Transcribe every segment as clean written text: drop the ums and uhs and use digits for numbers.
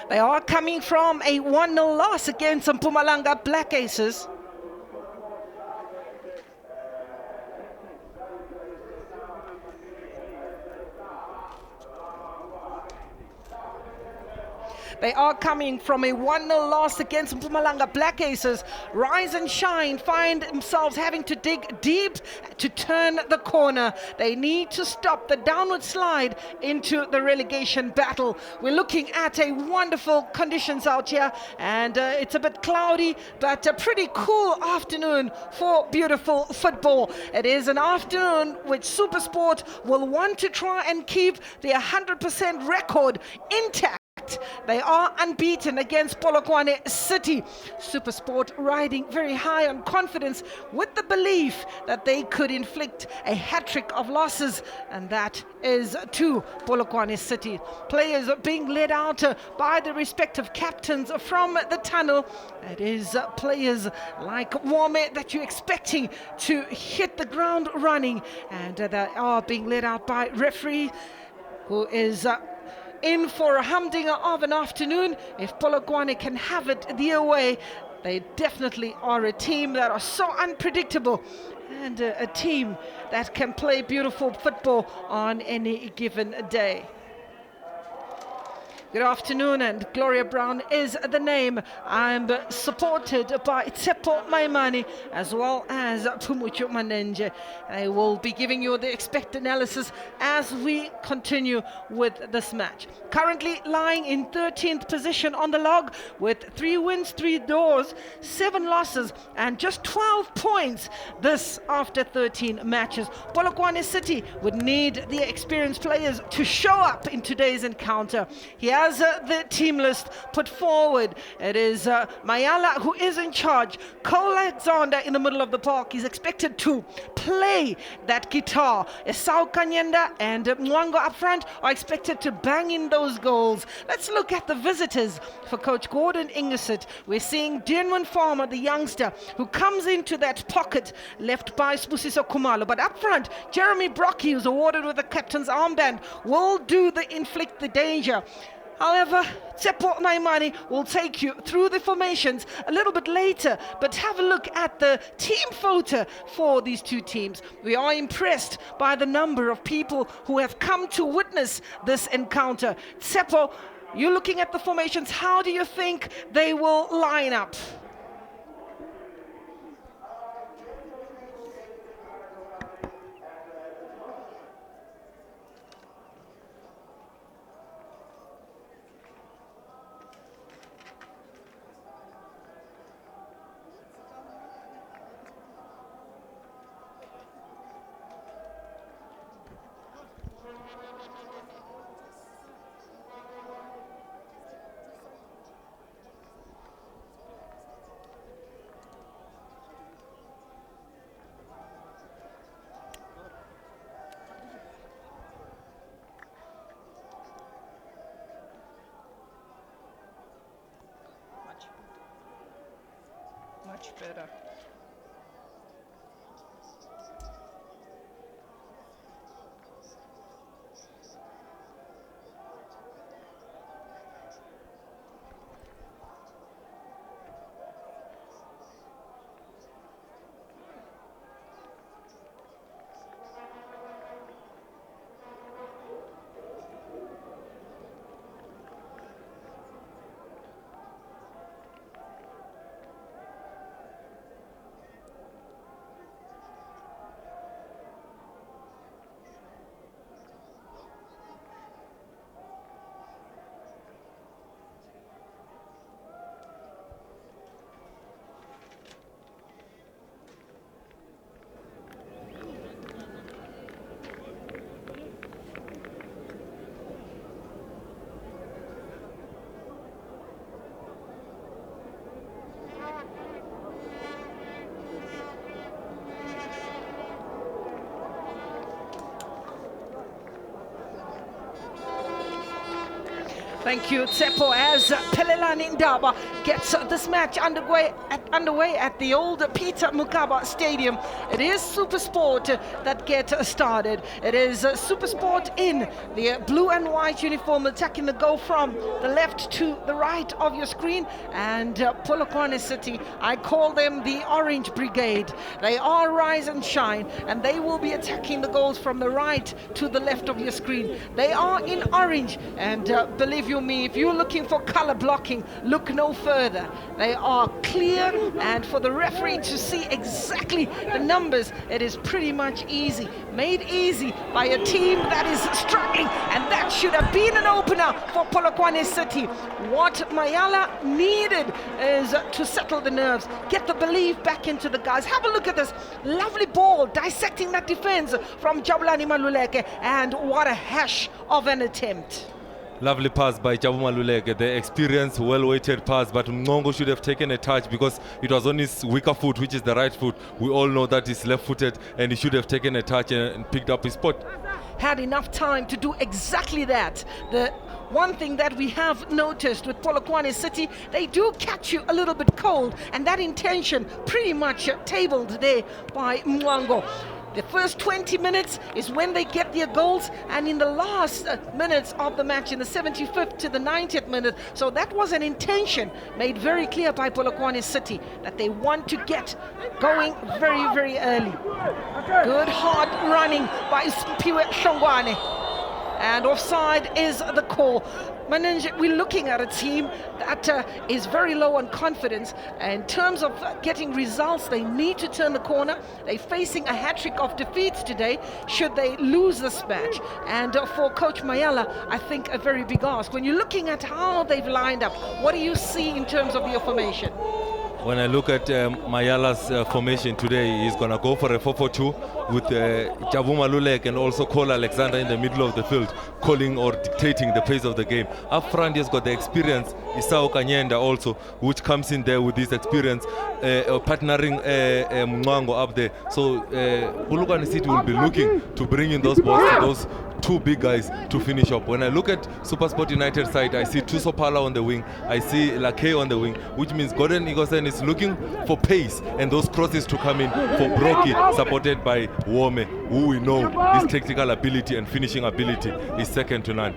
They are coming from a 1-0 loss against Mpumalanga Black Aces. They are coming from a 1-0 loss against Mpumalanga Black Aces. Rise and Shine find themselves having to dig deep to turn the corner. They need to stop the downward slide into the relegation battle. We're looking at a wonderful conditions out here, and it's a bit cloudy, but a pretty cool afternoon for beautiful football. It is an afternoon which Supersport will want to try and keep the 100% record intact. They are unbeaten against Polokwane City. Supersport riding very high on confidence with the belief that they could inflict a hat-trick of losses, and that is to Polokwane City. Players are being led out by the respective captains from the tunnel. It is players like Wame that you're expecting to hit the ground running, and they are being led out by referee who is in for a humdinger of an afternoon. If Polokwane can have it their way, they definitely are a team that are so unpredictable, and a team that can play beautiful football on any given day. Good afternoon, and Gloria Brown is the name. I'm supported by Tsepo Maimani as well as Pumuchu Manenje. I will be giving you the expected analysis as we continue with this match. Currently lying in 13th position on the log with 3 wins, 3 draws, 7 losses, and just 12 points. This after 13 matches. Polokwane City would need the experienced players to show up in today's encounter. He has the team list put forward. It is Mayala who is in charge. Cole Alexander in the middle of the park. He's expected to play that guitar. Esau Kanyenda and Mncwango up front are expected to bang in those goals. Let's look at the visitors for Coach Gordon Ingersoll. We're seeing Denwin Farmer, the youngster, who comes into that pocket left by Spusiso Kumalo. But up front, Jeremy Brocky, who's awarded with the captain's armband, will inflict the danger. However, Tsepo Maimani will take you through the formations a little bit later, but have a look at the team photo for these two teams. We are impressed by the number of people who have come to witness this encounter. Tsepo, you're looking at the formations. How do you think they will line up? Much better. Thank you, Tsepo, as Pelelani Ndaba gets this match underway at the old Peter Mokaba Stadium. It is Supersport that get started. It is Supersport in the blue and white uniform attacking the goal from the left to the right of your screen, and Polokwane City, I call them the Orange Brigade. They are rise and shine, and they will be attacking the goals from the right to the left of your screen. They are in orange, and believe you me, if you're looking for color blocking, look no further. They are clear, and for the referee to see exactly the numbers, it is pretty much easy. Made easy by a team that is struggling, and that should have been an opener for Polokwane City. What Mayala needed is to settle the nerves, get the belief back into the guys. Have a look at this lovely ball dissecting that defense from Thobani Mncwango, and what a hash of an attempt. Lovely pass by Thobani Mncwango, the experienced, well-weighted pass, but Mncwango should have taken a touch because it was on his weaker foot, which is the right foot. We all know that he's left-footed, and he should have taken a touch and picked up his spot. Had enough time to do exactly that. The one thing that we have noticed with Polokwane City, they do catch you a little bit cold, and that intention pretty much tabled there by Mncwango. The first 20 minutes is when they get their goals, and in the last minutes of the match, in the 75th to the 90th minute. So that was an intention made very clear by Polokwane City, that they want to get going very, very early. Good hard running by Spiwe Shongwane. And offside is the call. Manenje, we're looking at a team that is very low on confidence. In terms of getting results, they need to turn the corner. They're facing a hat-trick of defeats today should they lose this match. And for Coach Mayala, I think a very big ask. When you're looking at how they've lined up, what do you see in terms of your formation? When I look at Mayala's formation today, he's going to go for a 4-4-2 with Thobani Mncwango and also Cole Alexander in the middle of the field, calling or dictating the pace of the game. Up front, he's got the experience, Isao Kanyenda also, which comes in there with this experience, partnering Mncwango up there. So Polokwane City will be looking to bring in those balls to those two big guys to finish up. When I look at Supersport United side, I see Tusopala on the wing, I see Lakay on the wing, which means Gordon Igosen is looking for pace and those crosses to come in for Brocky, supported by Wome, who we know his technical ability and finishing ability is second to none.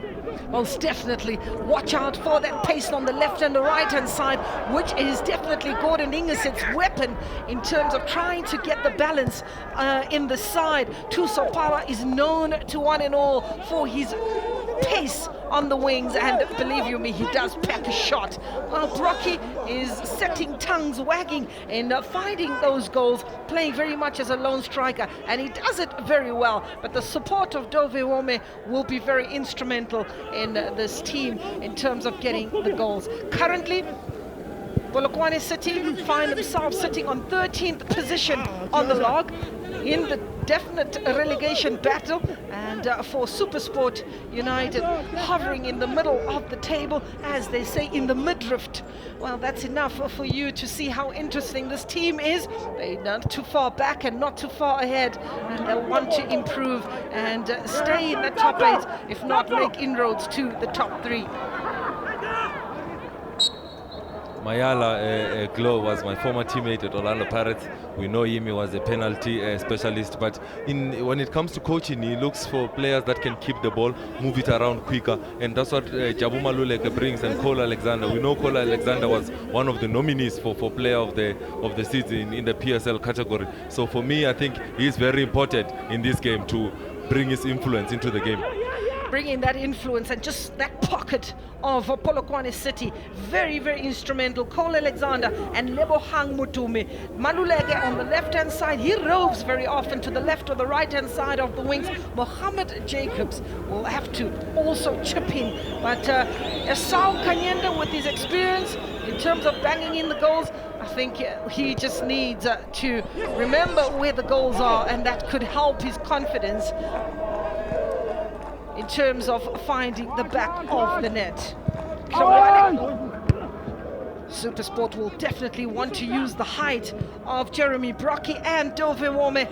Most definitely watch out for that pace on the left and the right hand side, which is definitely Gordon Ingeset's weapon in terms of trying to get the balance in the side. Tusopala is known to one and all for his pace on the wings, and believe you me, he does pack a shot. Well, Brocky is setting tongues wagging in finding those goals, playing very much as a lone striker, and he does it very well. But the support of Dove Wome will be very instrumental in this team in terms of getting the goals. Currently, Polokwane City find themselves sitting on 13th position on the log in the definite relegation battle, and for Supersport United hovering in the middle of the table, as they say, in the midriff. Well, that's enough for you to see how interesting this team is. They're not too far back and not too far ahead, and they'll want to improve and stay in the top 8, if not make inroads to the top 3. Mayala Glow was my former teammate at Orlando Pirates. We know him, he was a penalty specialist, but when it comes to coaching, he looks for players that can keep the ball, move it around quicker, and that's what Thobani Mncwango brings, and Cole Alexander. We know Cole Alexander was one of the nominees for player of the season in the PSL category. So for me, I think he's very important in this game to bring his influence into the game. Bringing that influence and just that pocket of Polokwane City, very, very instrumental. Cole Alexander and Lebohang Mutume. Maluleke on the left-hand side, he roves very often to the left or the right-hand side of the wings. Mohammed Jacobs will have to also chip in. But Esau Kanyenda, with his experience in terms of banging in the goals, I think he just needs to remember where the goals are, and that could help his confidence in terms of finding the back of the net. Supersport will definitely want to use the height of Jeremy Brocky and Dove Wome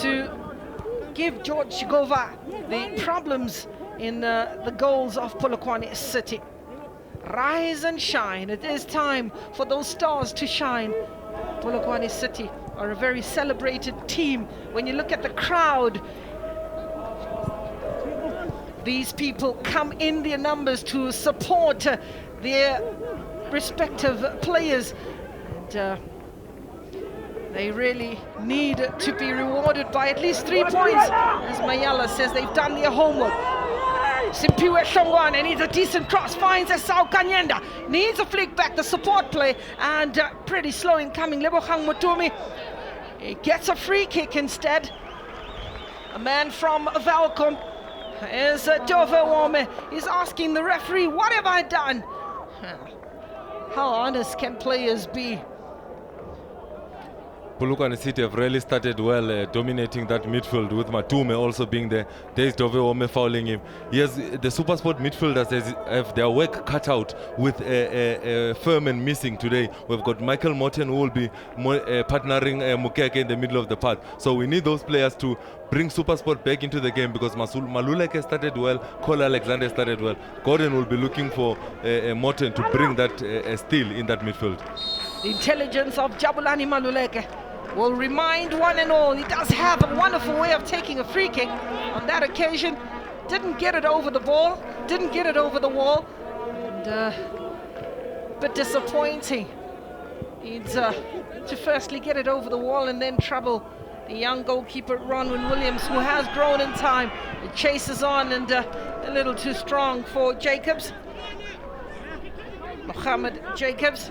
to give George Gova the problems in the goals of Polokwane City. rise and shine. It is time for those stars to shine. Polokwane City are a very celebrated team. When you look at the crowd, these people come in their numbers to support their respective players. And they really need to be rewarded by at least 3 points. As Mayala says, they've done their homework. Simpiwe Shongwane needs a decent cross, finds Esau Kanyenda, needs a flick back, the support play, and pretty slow in coming. Lebogang Mutumi, he gets a free kick instead. A man from Valcom is Dove Wome. He's asking the referee, what have I done? How honest can players be? Polokwane City have really started well, dominating that midfield with Matume also being there. There's Dove Wome fouling him. Yes, the Supersport midfielders have their work cut out with Furman missing today. We've got Michael Morton who will be partnering Mukeke in the middle of the path. So we need those players to bring Supersport back into the game because Maluleke started well, Cole Alexander started well. Gordon will be looking for Morton to bring that steal in that midfield. The intelligence of Jabulani Maluleke will remind one and all, he does have a wonderful way of taking a free kick. On that occasion, didn't get it over the ball, didn't get it over the wall, and a bit disappointing. Needs to firstly get it over the wall and then trouble the young goalkeeper Ronwin Williams, who has grown in time. It chases on and a little too strong for Jacobs. Mohammed Jacobs.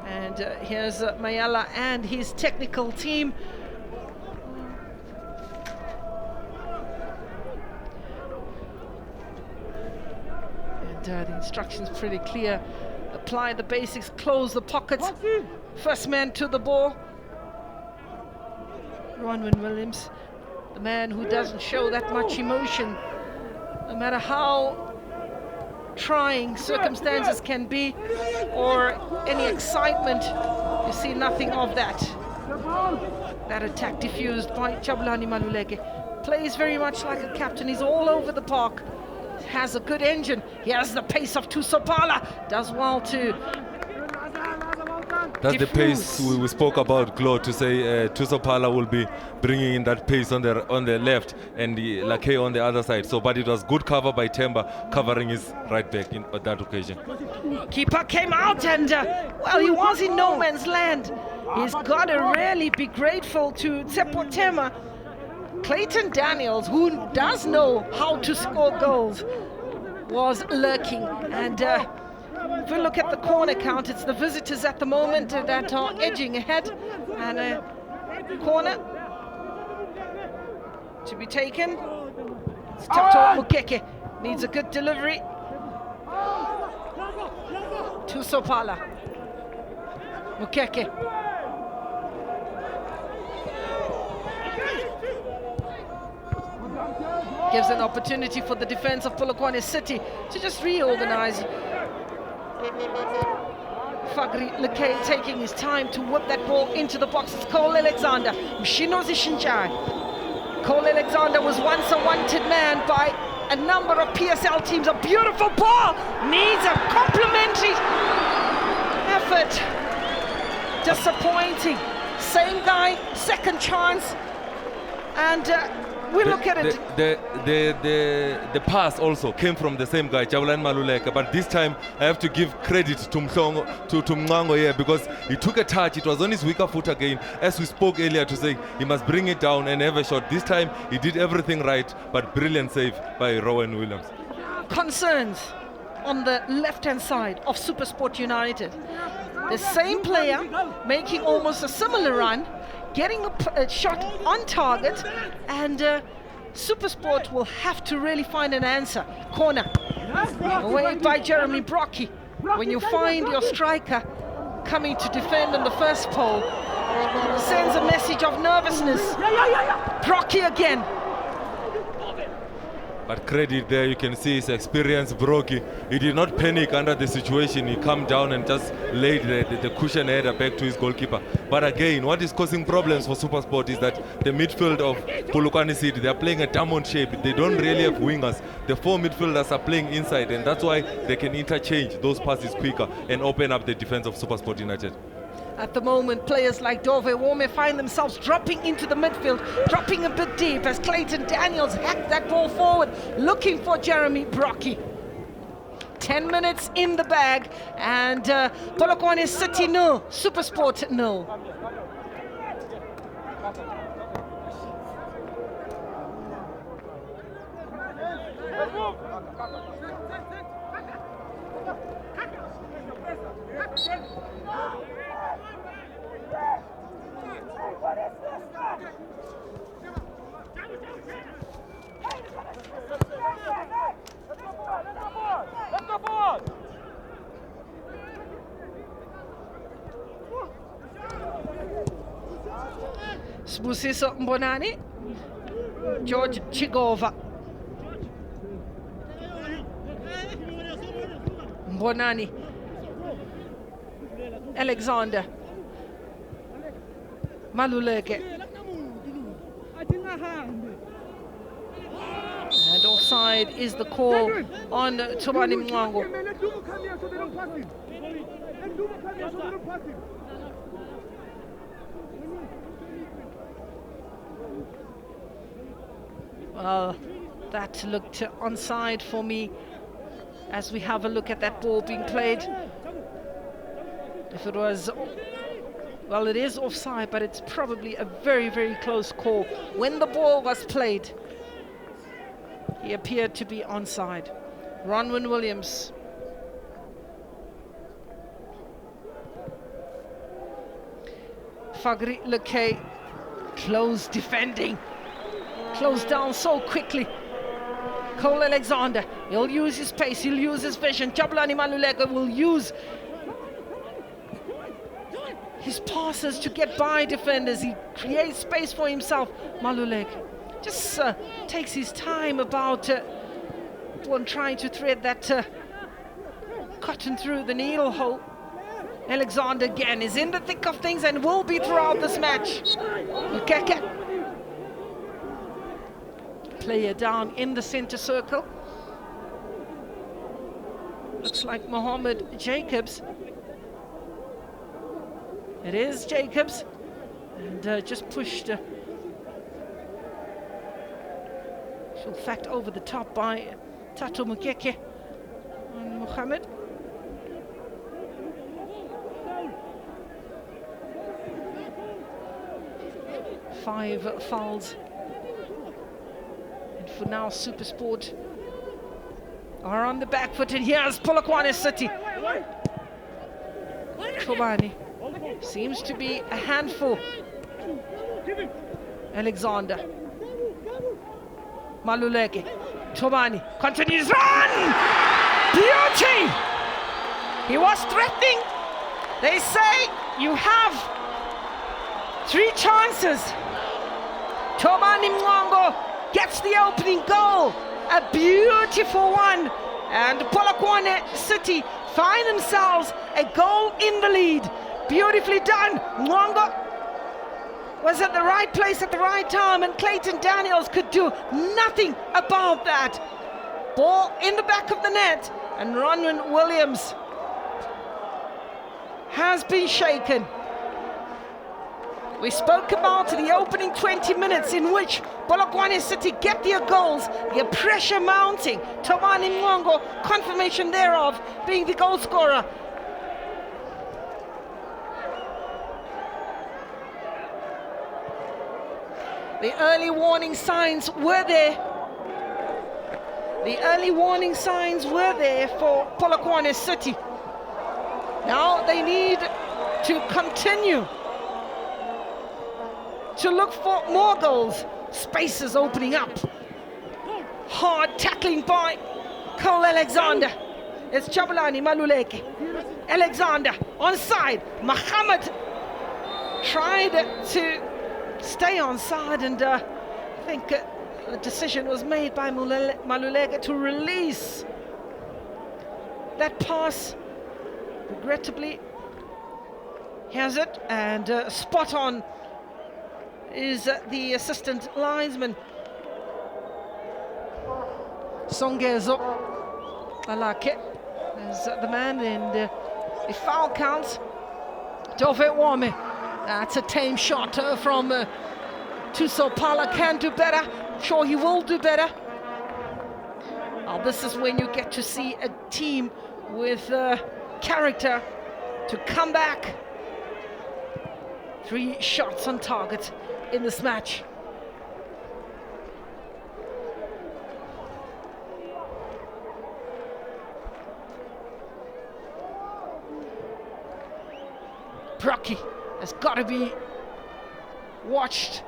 And here's Mayala and his technical team. And the instructions pretty clear. Apply the basics, close the pockets. First man to the ball. Ronwin Williams, the man who doesn't show that much emotion, no matter how trying circumstances can be or any excitement. You see nothing of that. That attack diffused by Jabulani Maluleke. Plays very much like a captain. He's all over the park. Has a good engine. He has the pace of Tusopala. Does well to That's the pace we spoke about, Claude, to say Tusopala will be bringing in that pace on the left and the Lake on the other side. So, but it was good cover by Temba, covering his right back on that occasion. Keeper came out and, well, he was in no man's land. He's got to really be grateful to Tsepotema. Clayton Daniels, who does know how to score goals, was lurking. And if we look at the corner count, it's the visitors at the moment that are edging ahead. And a corner to be taken. Tato Mukeke needs a good delivery. Tusopala. Mukeke. Gives an opportunity for the defense of Polokwane City to just reorganize. Fagri Lekay taking his time to whip that ball into the box. It's Cole Alexander. Mshinozi Shinjai. Cole Alexander was once a wanted man by a number of PSL teams. A beautiful ball. Needs a complimentary effort. Disappointing. Same guy, second chance. And we look at it. The pass also came from the same guy, Jabulani Maluleke, but this time I have to give credit to Mncwango here because he took a touch. It was on his weaker foot again, as we spoke earlier to say he must bring it down and have a shot. This time he did everything right, but brilliant save by Rowan Williams. Concerns on the left-hand side of Supersport United. The same player making almost a similar run, getting a shot on target, and Supersport will have to really find an answer. Corner, away by Jeremy Brocky. When you find your striker coming to defend on the first pole, sends a message of nervousness. Brocky again. But credit there, you can see his experience, Broki. He did not panic under the situation. He calmed down and just laid the cushion header back to his goalkeeper. But again, what is causing problems for Supersport is that the midfield of Polokwane City, they are playing a diamond shape. They don't really have wingers. The 4 midfielders are playing inside, and that's why they can interchange those passes quicker and open up the defense of Supersport United. At the moment, players like Dove Wome find themselves dropping into the midfield, dropping a bit deep as Clayton Daniels hacked that ball forward, looking for Jeremy Brocky. 10 minutes in the bag, and Polokwane City 0, Supersport 0. Sbusiso Mbonani, George Chigova. Mbonani, Alexander, Maluleke. And offside is the call on Thobani Mncwango. Well, that looked onside for me as we have a look at that ball being played. If it was, well, it is offside, but it's probably a very, very close call. When the ball was played, he appeared to be onside. Ronwin Williams. Fagri Lekay, close defending. Closed down so quickly. Cole Alexander, he'll use his pace, he'll use his vision. Jabulani Maluleke will use his passes to get by defenders. He creates space for himself. Maluleke just takes his time about when trying to thread that cotton through the needle hole. Alexander again is in the thick of things and will be throughout this match. Mukeke. Player down in the center circle. Looks like Mohammed Jacobs. It is Jacobs. And just pushed in fact over the top by Tato Mukeke and Mohammed. Five fouls. For now, Supersport are on the back foot, and here's Polokwane City. Thobani seems to be a handful. Alexander, Maluleke, Thobani continues run. Beauty. He was threatening. They say you have 3 chances. Thobani Mncwango gets the opening goal, a beautiful one, and Polokwane City find themselves a goal in the lead. Beautifully done. Mncwango was at the right place at the right time, and Clayton Daniels could do nothing about that. Ball in the back of the net, and Ronwin Williams has been shaken. We spoke about the opening 20 minutes in which Polokwane City get their goals, their pressure mounting. Thobani Mncwango, confirmation thereof, being the goal scorer. The early warning signs were there. The early warning signs were there for Polokwane City. Now they need to continue to look for more goals. Spaces opening up. Hard tackling by Cole Alexander. It's Jabulani Maluleke. Alexander onside. Mohammed tried to stay onside, and I think the decision was made by Maluleke to release that pass. Regrettably, he has it, and spot on is the assistant linesman Songezo Alake is the man, and the foul counts. Dove Wame, that's a tame shot from Tuso Pala. Can do better, sure he will do better. This is when you get to see a team with character to come back. 3 shots on target in this match. Brocky has got to be watched.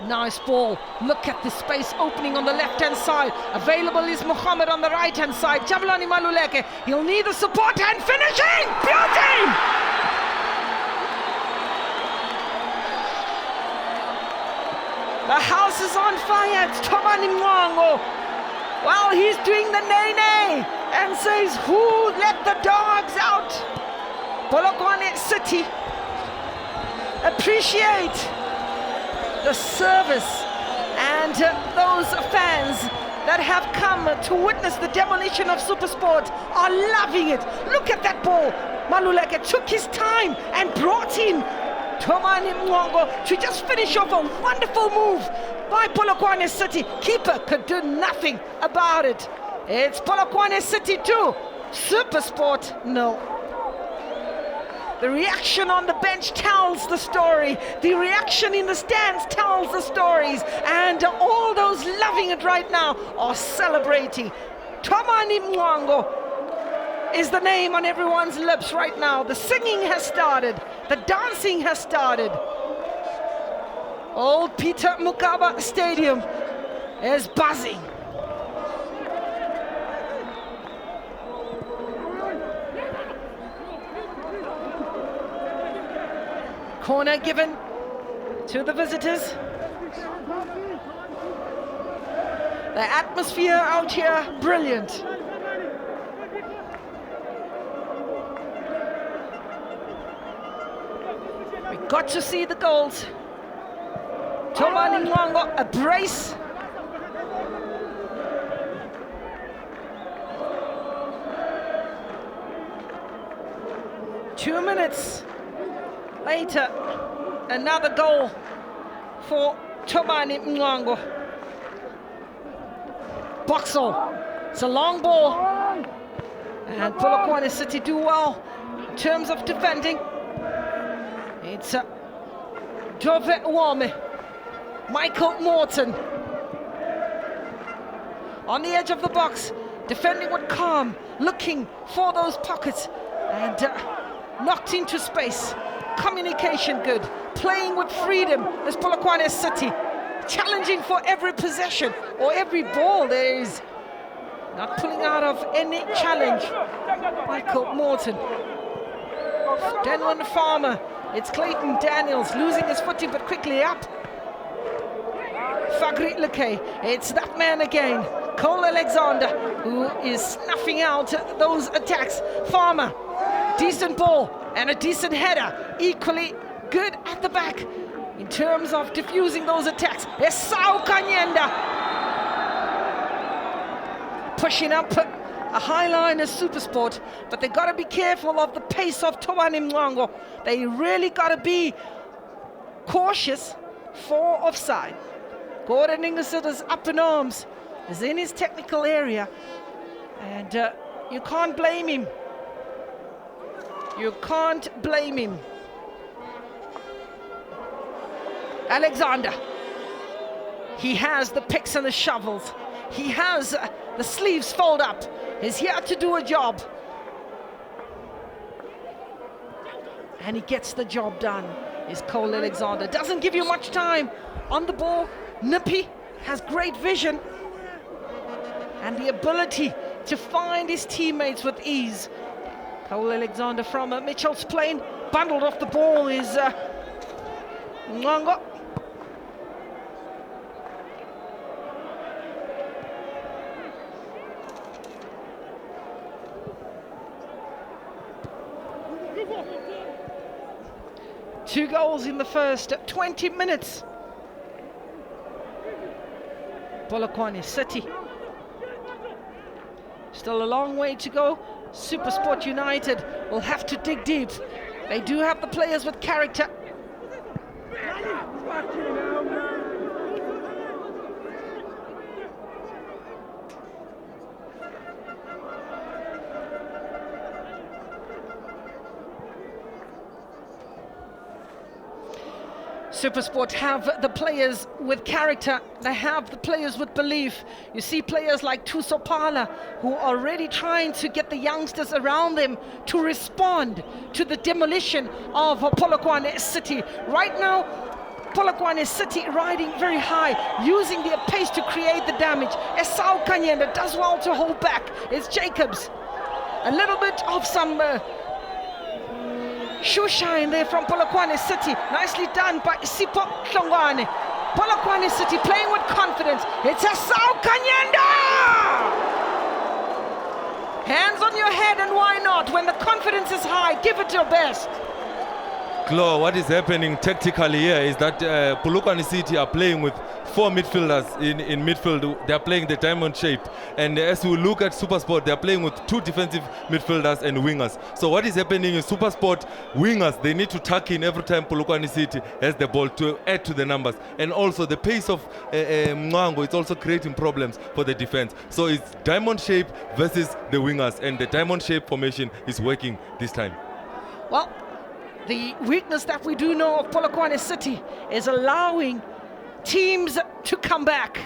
Nice ball. Look at the space opening on the left-hand side. Available is Mohammed on the right-hand side. Thobani Maluleke, he'll need the support and finishing! Beauty! The house is on fire. It's Thobani Mncwango. Well, he's doing the nay-nay and says, who let the dogs out? Polokwane City appreciate the service and those fans that have come to witness the demolition of Supersport are loving it. Look at that ball. Maluleke took his time and brought in Thobani Mncwango to just finish off a wonderful move by Polokwane City. Keeper could do nothing about it. It's Polokwane City 2, Supersport 0. The reaction on the bench tells the story. The reaction in the stands tells the stories. And all those loving it right now are celebrating. Thobani Mncwango is the name on everyone's lips right now. The singing has started. The dancing has started. Old Peter Mokaba Stadium is buzzing. Corner given to the visitors. The atmosphere out here, brilliant. We got to see the goals. Thobani Mncwango, a brace. Two minutes later, another goal for Thobani Mncwango. Boxall, it's a long ball, and Polokwane City do well in terms of defending. It's Dove Wame, Michael Morton on the edge of the box, defending with calm, looking for those pockets, and knocked into space. Communication good, playing with freedom as Polokwane City, challenging for every possession or every ball. There is not pulling out of any challenge. Michael Morton, Denwin Farmer, it's Clayton Daniels losing his footing but quickly up. Fagri Leke, it's that man again, Cole Alexander, who is snuffing out those attacks. Farmer, decent ball and a decent header, equally good at the back in terms of diffusing those attacks. Esau Kanyenda pushing up a high line as Supersport, but they got to be careful of the pace of Thobani Mncwango. They really got to be cautious for offside. Gordon Ingersoll is up in arms, is in his technical area, and you can't blame him. You can't blame him. Alexander, he has the picks and the shovels. He has the sleeves fold up. He's here to do a job. And he gets the job done, is Cole Alexander. Doesn't give you much time on the ball. Nippy has great vision and the ability to find his teammates with ease. Cole Alexander from Mitchell's Plain, bundled off the ball is Mncwango. 2 goals in the first 20 minutes. Polokwane City. Still a long way to go. Supersport United will have to dig deep. They do have the players with character. Supersport have the players with character. They have the players with belief. You see players like Thobani who are already trying to get the youngsters around them to respond to the demolition of Polokwane City. Right now, Polokwane City riding very high, using their pace to create the damage. Esau Kanyenda does well to hold back. It's Jacobs. A little bit of some shoe shine there from Polokwane City. Nicely done by Sipo Hlongwane. Polokwane City playing with confidence. It's Esau Kanyenda! Hands on your head, and why not? When the confidence is high, give it your best. Claude, what is happening tactically here is that Polokwane City are playing with 4 midfielders in midfield. They are playing the diamond shape. And as we look at Supersport, they are playing with 2 defensive midfielders and wingers. So what is happening is Supersport wingers, they need to tuck in every time Polokwane City has the ball to add to the numbers. And also the pace of Mncwango is also creating problems for the defense. So it's diamond shape versus the wingers. And the diamond shape formation is working this time. Well, the weakness that we do know of Polokwane City is allowing teams to come back.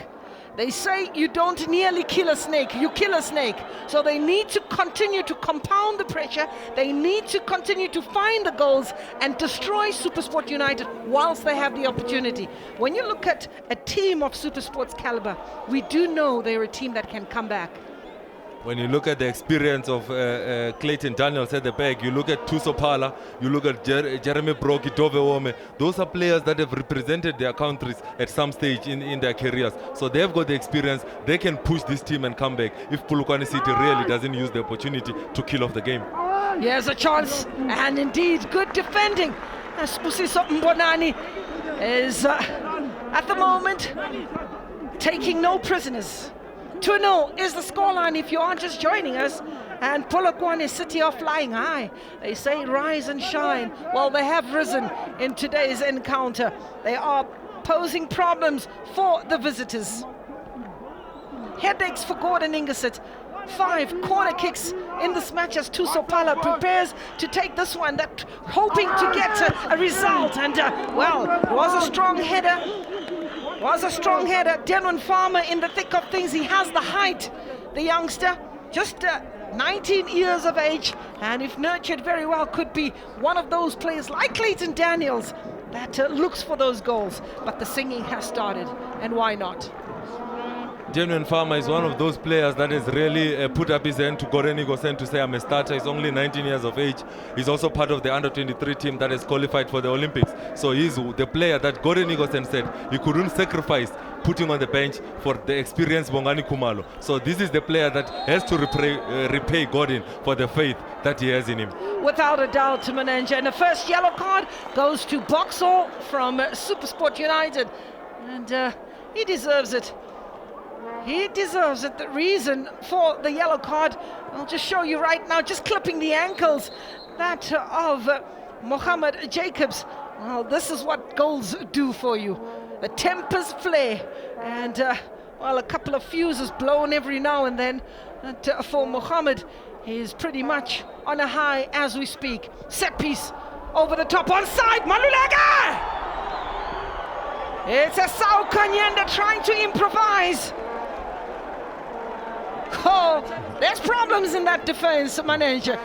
They say you don't nearly kill a snake, you kill a snake. So they need to continue to compound the pressure. They need to continue to find the goals and destroy Supersport United whilst they have the opportunity. When you look at a team of Supersport's caliber, we do know they're a team that can come back. When you look at the experience of Clayton Daniels at the back, you look at Thobani, you look at Jeremy Brocky, Dove Wome, those are players that have represented their countries at some stage in their careers. So they've got the experience, they can push this team and come back if Polokwane City really doesn't use the opportunity to kill off the game. Here's a chance, and indeed good defending. Spusiso Mbonani is at the moment taking no prisoners. 2-0 is the scoreline if you are just joining us, and Polokwane City are flying high. They say rise and shine. Well, they have risen in today's encounter. They are posing problems for the visitors. Headaches for Gordon Ingersoll. 5 corner kicks in this match as Thobani prepares to take this one, that hoping to get a result. And well, it was a strong header. Denwin Farmer in the thick of things. He has the height, the youngster, just 19 years of age, and if nurtured very well, could be one of those players like Clayton Daniels that looks for those goals. But the singing has started, and why not? Denwin Farmer is one of those players that has really put up his hand to Gordon Ingersoll to say I'm a starter. He's only 19 years of age. He's also part of the under-23 team that has qualified for the Olympics. So he's the player that Gordon Ingersoll said he couldn't sacrifice putting on the bench for the experienced Bongani Khumalo. So this is the player that has to repay Gordon for the faith that he has in him. Without a doubt, Manenja. And the first yellow card goes to Boxall from Supersport United. And he deserves it. He deserves it. The reason for the yellow card, I'll just show you right now, just clipping the ankles, that of Mohammed Jacobs. Well, this is what goals do for you. The tempers flare, and well, a couple of fuses blown every now and then. And for Mohammed, he is pretty much on a high as we speak. Set piece over the top, onside, Maluleka! It's Esau Kanyenda trying to improvise. Oh, there's problems in that defense, manager.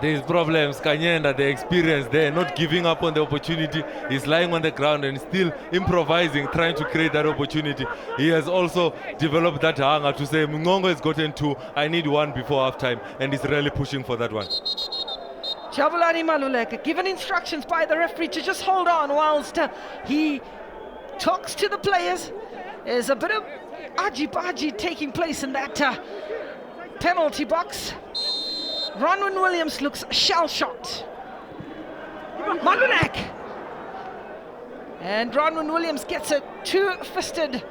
There's problems. Kanyenda, the experience there, not giving up on the opportunity. He's lying on the ground and still improvising, trying to create that opportunity. He has also developed that hunger to say, Mncwango has gotten 2, I need 1 before halftime, and he's really pushing for that one. Thobani Maluleka given instructions by the referee to just hold on whilst he talks to the players. There's a bit of aji-baji taking place in that penalty box. Ronwin Williams looks shell-shocked. Malulek. And Ronwen Williams gets a two-fisted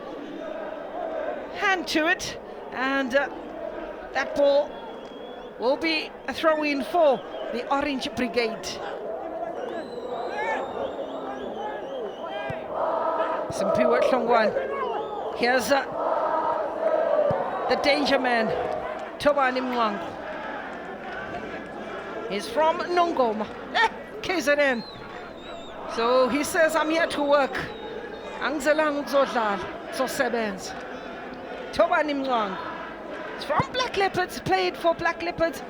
hand to it, and that ball will be a throw-in for the Orange Brigade. Simpiwe Hlongwane. Here's the danger man, Thobani Mncwango. He's from Nongoma, KZN. So he says, I'm here to work. Angizelanga ukuzodlala, sosebenza. Thobani Mncwango. He's from Black Leopards, played for Black Leopards,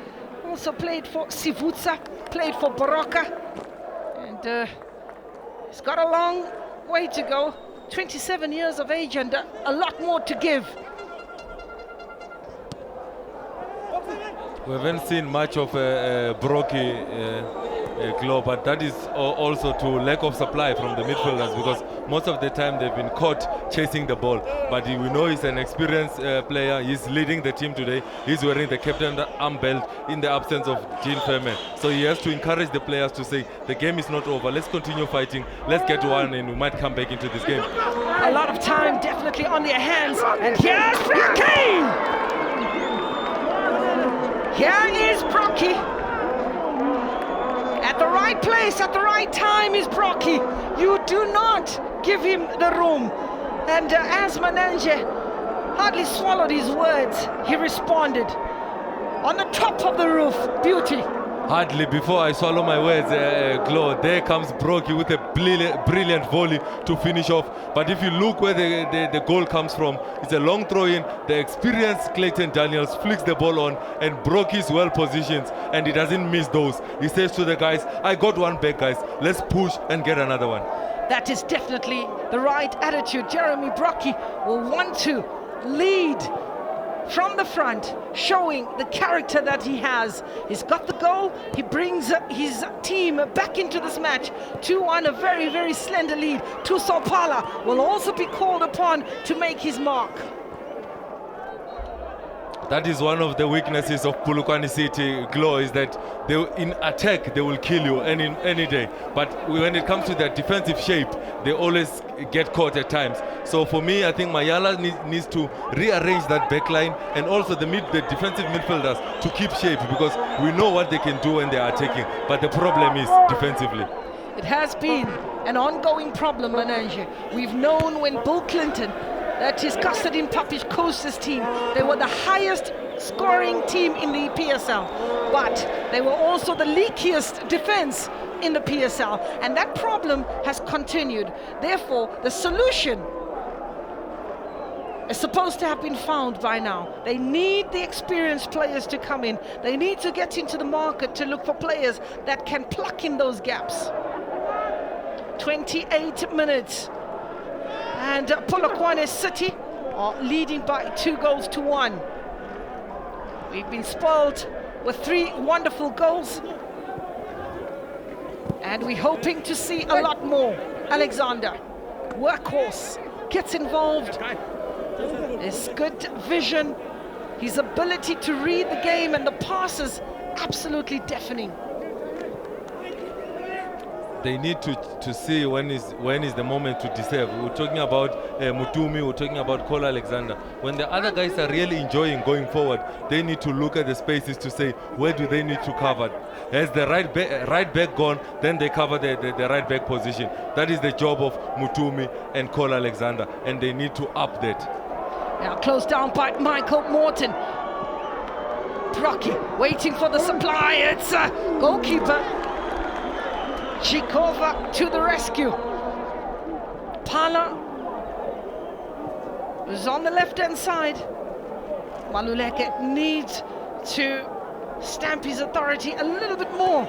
also played for Sivutsa, played for Baroka. And he's got a long way to go. 27 years of age and a lot more to give. We haven't seen much of Brockie Glow, but that is also to lack of supply from the midfielders, because most of the time they've been caught chasing the ball. But we know he's an experienced player. He's leading the team today. He's wearing the captain armband in the absence of Jean Fairman. So he has to encourage the players to say, the game is not over. Let's continue fighting. Let's get one and we might come back into this game. A lot of time definitely on their hands. And here's Brockie! Here is Brockie. At the right place, at the right time is Brockie. You do not give him the room. And as Mananje hardly swallowed his words, he responded. On the top of the roof, beauty. Hardly before I swallow my words, Glow, there comes Brockie with a brilliant volley to finish off. But if you look where the goal comes from, it's a long throw in. The experienced Clayton Daniels flicks the ball on, and Brockie is well positioned and he doesn't miss those. He says to the guys, I got one back, guys. Let's push and get another one. That is definitely the right attitude. Jeremy Brockie will want to lead from the front, showing the character that he has. He's got the goal. He brings his team back into this match 2-1, a very, very slender lead. Thusopala will also be called upon to make his mark. That is one of the weaknesses of Polokwane City, Glow, is that in attack they will kill you any day. But when it comes to their defensive shape, they always get caught at times. So for me, I think Mayala needs to rearrange that back line, and also the defensive midfielders to keep shape, because we know what they can do when they are attacking. But the problem is defensively. It has been an ongoing problem, Mananje. We've known when Bill Clinton, that is Custodin Papish Coast's team, they were the highest scoring team in the PSL, but they were also the leakiest defense in the PSL, and that problem has continued. Therefore, the solution is supposed to have been found by now. They need the experienced players to come in. They need to get into the market to look for players that can pluck in those gaps. 28 minutes. And Polokwane City are leading by 2-1. We've been spoiled with 3 wonderful goals. And we're hoping to see a lot more. Alexander, workhorse, gets involved. His good vision, his ability to read the game, and the passes absolutely deafening. They need to see when is the moment to deserve. We're talking about Mutumi, we're talking about Kola Alexander. When the other guys are really enjoying going forward, they need to look at the spaces to say, where do they need to cover? As the right back gone, then they cover the right back position. That is the job of Mutumi and Kola Alexander, and they need to up that. Now closed down by Michael Morton. Brockie waiting for the supply. It's a goalkeeper. Chikova to the rescue. Pala is on the left-hand side. Maluleke needs to stamp his authority a little bit more.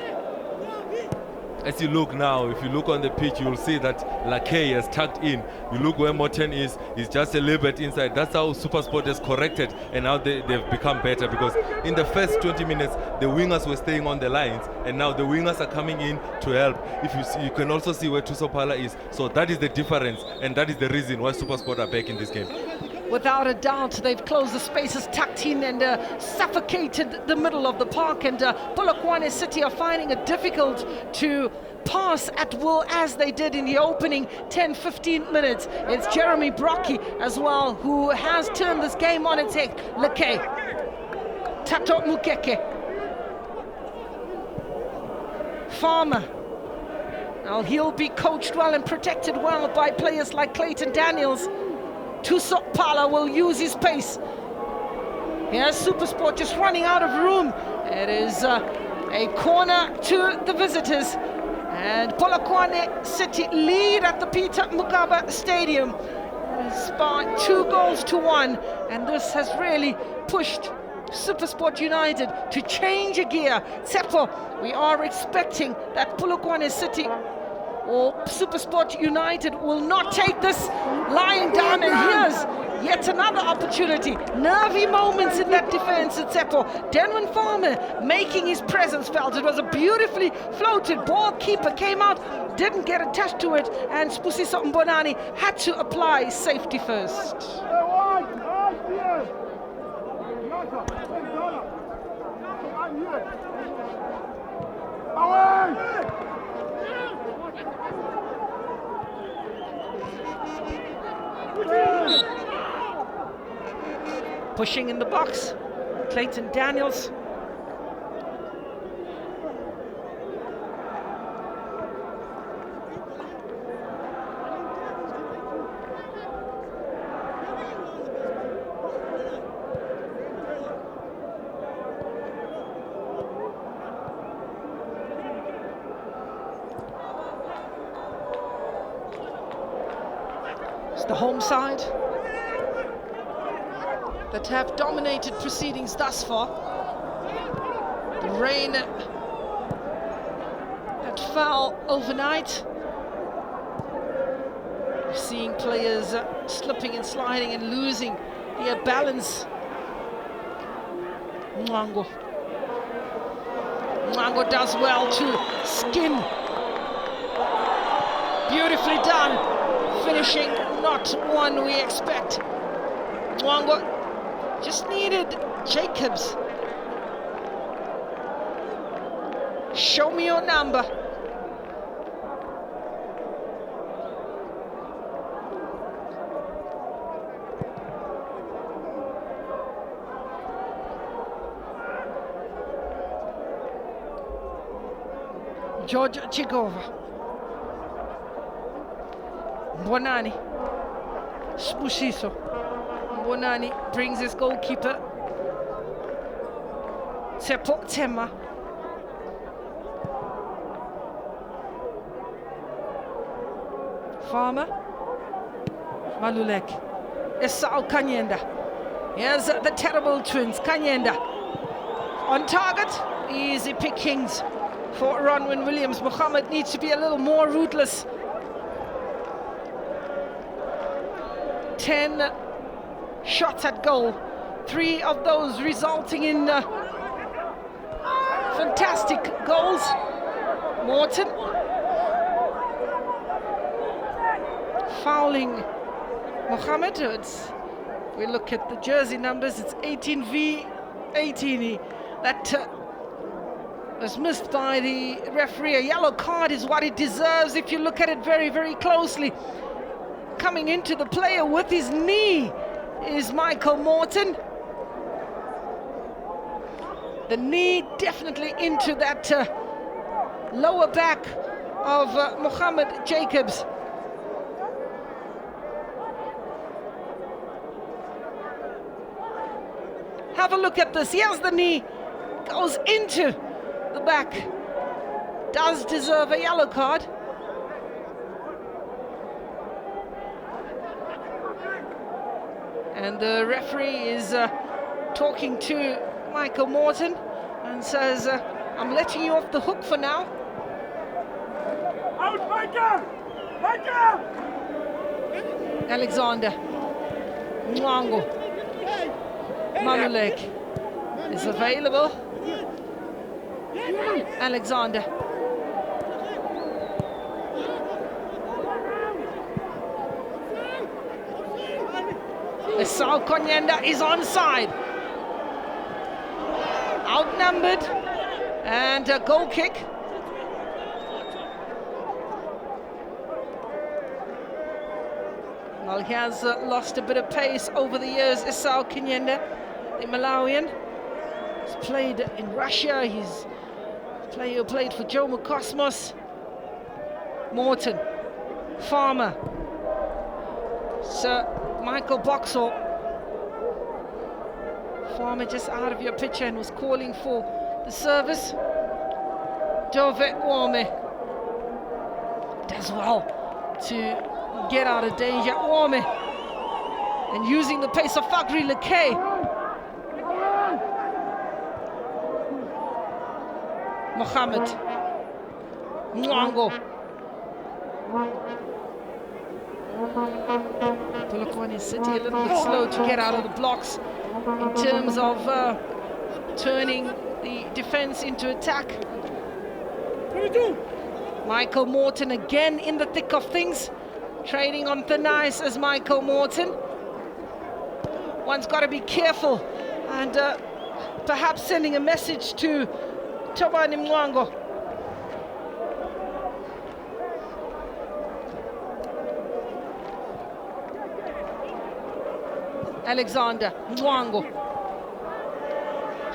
As you look now, if you look on the pitch, you'll see that Lakay has tucked in. You look where Morten is, he's just a little bit inside. That's how Supersport has corrected, and now they've become better, because in the first 20 minutes, the wingers were staying on the lines, and now the wingers are coming in to help. If you see, you can also see where Thusopala is. So that is the difference, and that is the reason why Supersport are back in this game. Without a doubt, they've closed the spaces, tucked in and suffocated the middle of the park, and Polokwane City are finding it difficult to pass at will as they did in the opening 10-15 minutes. It's Jeremy Brocky as well who has turned this game on its head. Leke, Tato Mukeke, Farmer. Now he'll be coached well and protected well by players like Clayton Daniels. Tusok Pala will use his pace. Here's Supersport just running out of room. It is a corner to the visitors. And Polokwane City lead at the Peter Mokaba Stadium by 2-1. And this has really pushed Supersport United to change a gear. Tsepo, we are expecting that Polokwane City or Supersport United will not take this lying down, and here's yet another opportunity. Nervy moments in that defense at Tsepo. Denwin Farmer making his presence felt. It was a beautifully floated ball. Keeper came out, didn't get attached to it, and Spusiso Mbonani had to apply safety first. Pushing in the box, Clayton Daniels. It's the home side that have dominated proceedings thus far. The rain that fell overnight. We're seeing players slipping and sliding and losing their balance. Mncwango does well to skin. Beautifully done. Finishing not one we expect. Mncwango just needed Jacobs. Show me your number. George Chigova. Mbonani. Spusiso. Mbonani brings his goalkeeper. Tsepo Tema. Farmer. Malulek. Esau Kanyenda. Here's the terrible twins. Kanyenda. On target. Easy pickings for Ronwin Williams. Mohammed needs to be a little more ruthless. 10 shots at goal, 3 of those resulting in fantastic goals. Morton fouling Mohammed. We look at the jersey numbers, it's 18v18. That was missed by the referee. A yellow card is what it deserves if you look at it very, very closely. Coming into the player with his knee is Michael Morton. The knee definitely into that lower back of Mohammed Jacobs. Have a look at this. Here's the knee, goes into the back. Does deserve a yellow card. And the referee is talking to Michael Morton and says, I'm letting you off the hook for now. Out, Micah! Micah! Alexander. Mncwango. Malulek is available. Alexander. Esau Konyenda is onside. Outnumbered, and a goal kick. Well, he has lost a bit of pace over the years, Esau Konyenda, the Malawian. He's played in Russia, he's a player who played for Jomo Cosmos. Morton, Farmer, Sir Michael Boxall. Farmer just out of your picture and was calling for the service. Dove Wome does well to get out of danger. Wome, and using the pace of Fagri Lekay. Mohammed Mncwango. Polokwane City a little bit slow to get out of the blocks in terms of turning the defense into attack. Michael Morton again in the thick of things, training on thin ice as Michael Morton. One's got to be careful and perhaps sending a message to Thobani Mncwango. Alexander Mncwango.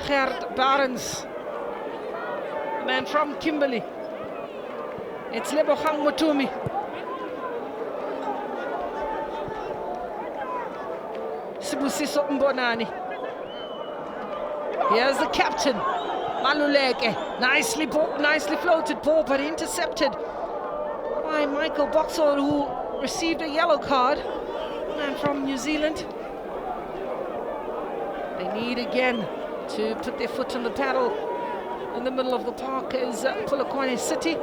Gert Barnes, the man from Kimberley. It's Lebogang Motumi. Sibusiso Mbonani. Here's the captain, Maluleke. Nicely floated ball, but intercepted by Michael Boxall, who received a yellow card. Man from New Zealand. They need again to put their foot on the pedal. In the middle of the park is Polokwane City.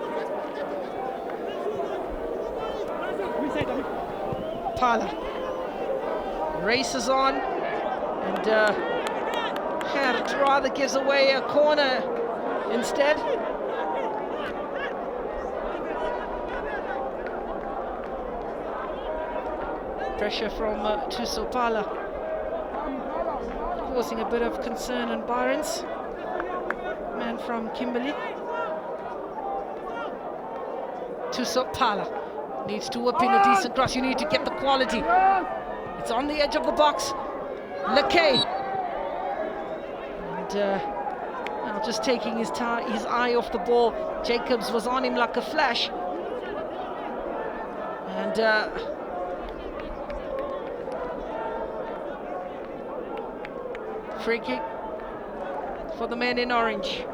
Pala races on, and Gert rather gives away a corner instead. Pressure from Tuso Pala, causing a bit of concern on Barnes, man from Kimberley. Tuso Pala needs to whip in a decent cross. You need to get the quality. It's on the edge of the box. Lekay. And now just taking his eye off the ball. Jacobs was on him like a flash. And free kick for the men in orange.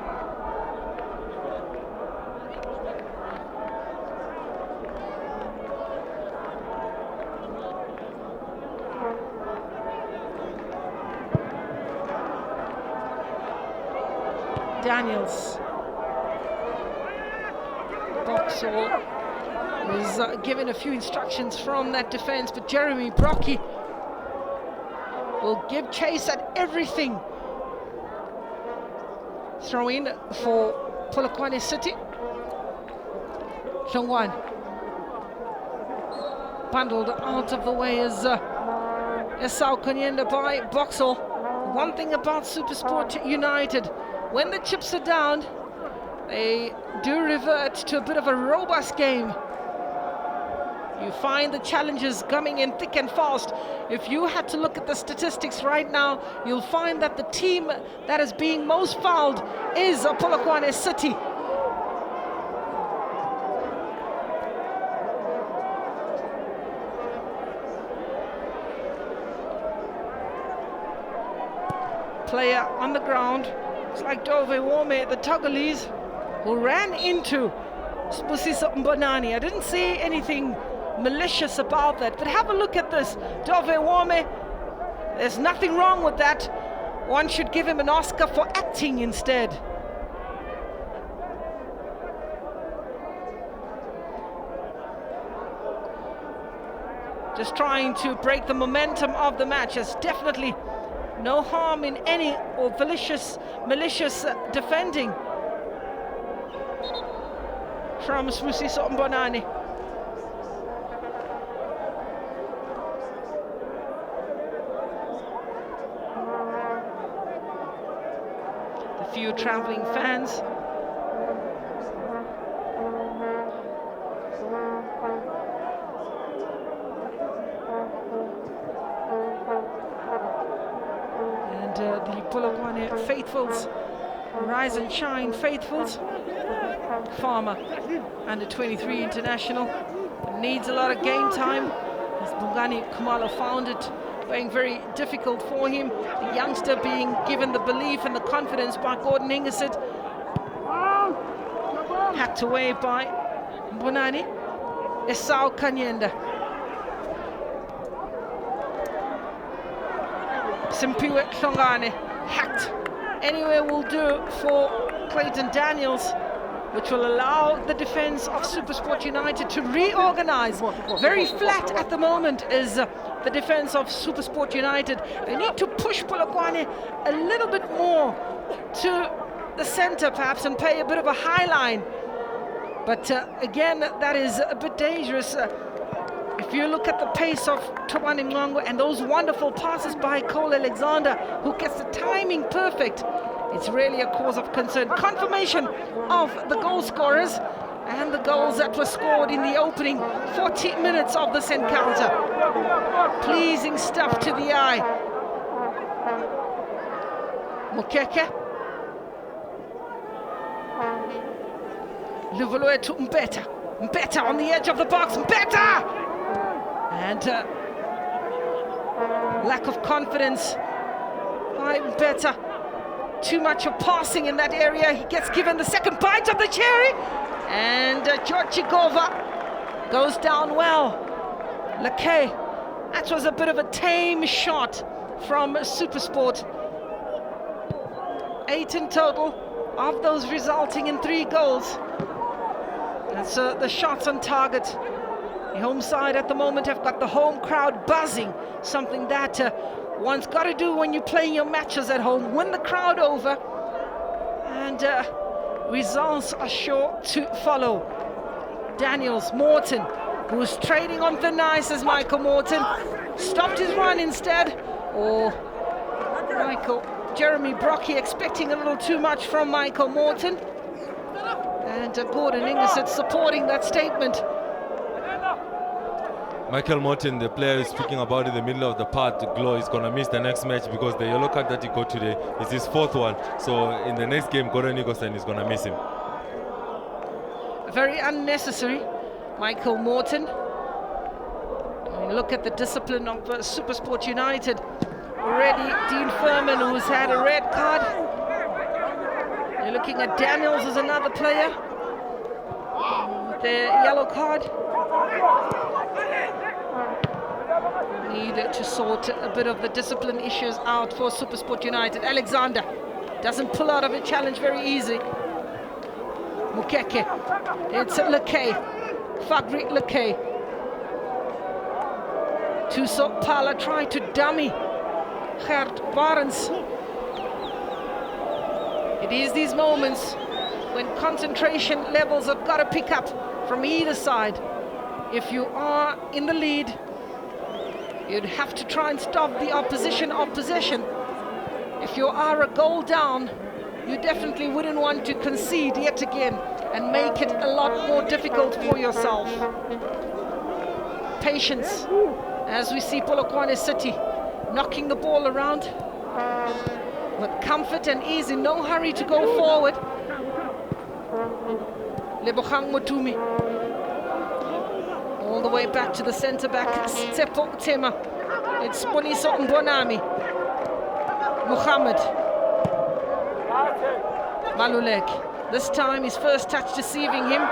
Daniels. Boxall was given a few instructions from that defense, but Jeremy Brocky will give chase at everything. Throw in for Polokwane City. Hlongwane bundled out of the way as Esau Konyenda by Boxall. One thing about Supersport United, when the chips are down, they do revert to a bit of a robust game. You find the challenges coming in thick and fast. If you had to look at the statistics right now, you'll find that the team that is being most fouled is Polokwane City. Player on the ground. It's like Dove Wome, the Togolese, who ran into Spusiso Mbonani. I didn't see anything malicious about that, but have a look at this. Dove Wome, there's nothing wrong with that. One should give him an Oscar for acting instead. Just trying to break the momentum of the match. There's definitely no harm in any or malicious defending from Spusiso Mbonani. you traveling fans. And the Polokwane faithfuls, rise and shine faithfuls. Farmer, under 23 international, needs a lot of game time. As Bongani Khumalo found it being very difficult for him. The youngster being given the belief and the confidence by Gordon Ingersoll. Hacked away by Mbonani. Esau Kanyenda. Simpiwe Hlongane. Hacked. Anywhere will do for Clayton Daniels, which will allow the defense of Supersport United to reorganize. Very flat at the moment is the defense of Supersport United. They need to push Polokwane a little bit more to the center perhaps and play a bit of a high line. But again, that is a bit dangerous. If you look at the pace of Thobani Mncwango and those wonderful passes by Cole Alexander, who gets the timing perfect, it's really a cause of concern. Confirmation of the goal scorers and the goals that were scored in the opening 40 minutes of this encounter. Pleasing stuff to the eye. Mokeke. Luvoloe to Mbeta. Mbeta on the edge of the box. Mbeta! And lack of confidence by Mbeta. Too much of passing in that area. He gets given the second bite of the cherry, and Georgigova goes down well. Lakay, that was a bit of a tame shot from Supersport. 8 in total, of those resulting in 3 goals. That's the shots on target. The home side at the moment have got the home crowd buzzing, something that one's got to do when you're playing your matches at home. Win the crowd over, and results are sure to follow. Daniels, Morton, who's trading on thin ice as Michael Morton, stopped his run instead. Or Jeremy Brocky expecting a little too much from Michael Morton. And Gordon Ingersoll supporting that statement. Michael Morton, the player is speaking about in the middle of the part, Glow is going to miss the next match because the yellow card that he got today is his 4th one. So in the next game, Gordon Ingersoll is going to miss him. Very unnecessary, Michael Morton. I mean, look at the discipline of Supersport United. Already Dean Furman, who's had a red card. You're looking at Daniels as another player with the yellow card. Need to sort a bit of the discipline issues out for Supersport United. Alexander doesn't pull out of a challenge very easy. Mukeke, it's Lakay, Fagri Lakay. Tuso Pala tried to dummy Gert Barnes. It is these moments when concentration levels have got to pick up from either side. If you are in the lead, you'd have to try and stop the opposition of possession. If you are a goal down, you definitely wouldn't want to concede yet again and make it a lot more difficult for yourself. Patience, as we see Polokwane City knocking the ball around with comfort and ease, in no hurry to go forward. Lebogang Motumi, all the way back to the centre back, Tsepo Tema. It's Boniso Mbonami. Muhammad Malulek. This time his first touch deceiving him.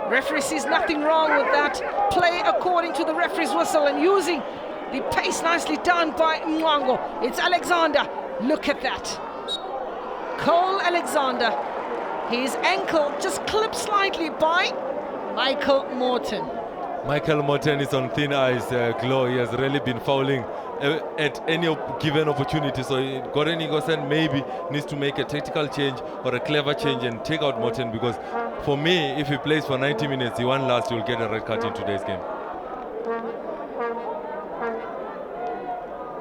Referee sees nothing wrong with that. Play according to the referee's whistle and using the pace nicely done by Mncwango. It's Alexander. Look at that. Cole Alexander. His ankle just clipped slightly by Michael Morton. Michael Morton is on thin ice, Glow. He has really been fouling at any given opportunity. So Gordon Ingersoll maybe needs to make a tactical change or a clever change and take out Morton, because for me, if he plays for 90 minutes, he won last, he will get a red card in today's game.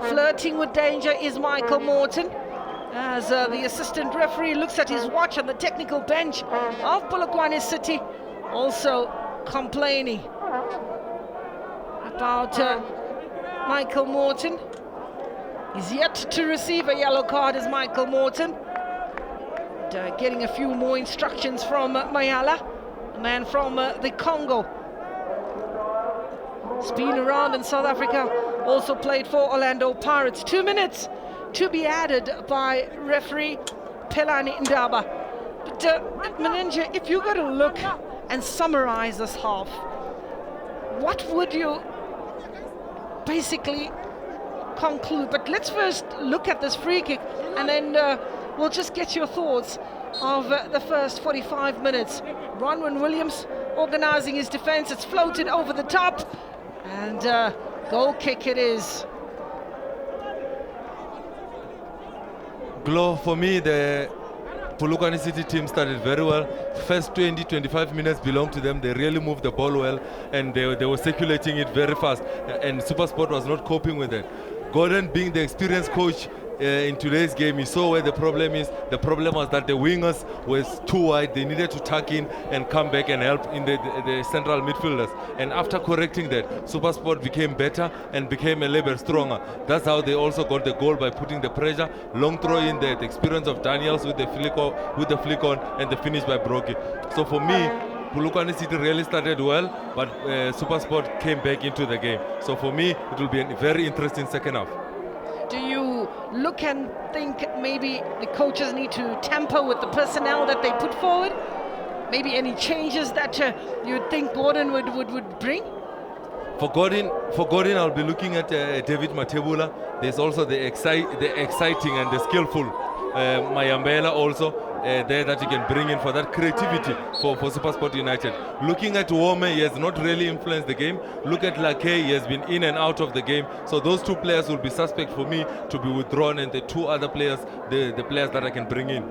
Flirting with danger is Michael Morton. as the assistant referee looks at his watch on the technical bench of Polokwane City, also complaining about Michael Morton. He's yet to receive a yellow card as Michael Morton. And, getting a few more instructions from Mayala, a man from the Congo. He's been around in South Africa, also played for Orlando Pirates. 2 minutes to be added by referee Pelani Ndaba. But Mncwango, if you got to look and summarize this half, what would you basically conclude? But let's first look at this free kick, and then we'll just get your thoughts of the first 45 minutes. Bronwyn Williams organizing his defense. It's floated over the top, and goal kick it is. Glow, for me, the Polokwane City team started very well. First 20-25 minutes belonged to them. They really moved the ball well, and they were circulating it very fast, and Supersport was not coping with it. Gordon, being the experienced coach in today's game, he saw where the problem is. The problem was that the wingers were too wide. They needed to tuck in and come back and help in the central midfielders. And after correcting that, Supersport became better and became a little bit stronger. That's how they also got the goal, by putting the pressure, long throw in there, the experience of Daniels with the flick on, and the finish by Brocky. So for me, Polokwane City really started well, but Supersport came back into the game. So for me, it will be a very interesting second half. Do you look and think maybe the coaches need to tamper with the personnel that they put forward? Maybe any changes that you think Gordon would bring? For Gordon, I'll be looking at David Matebula. There's also the exciting and the skillful Mayambela also. There that you can bring in for that creativity for Supersport United. Looking at Wome, he has not really influenced the game. Look at Lake, he has been in and out of the game. So those two players will be suspect for me to be withdrawn, and the two other players, the players that I can bring in.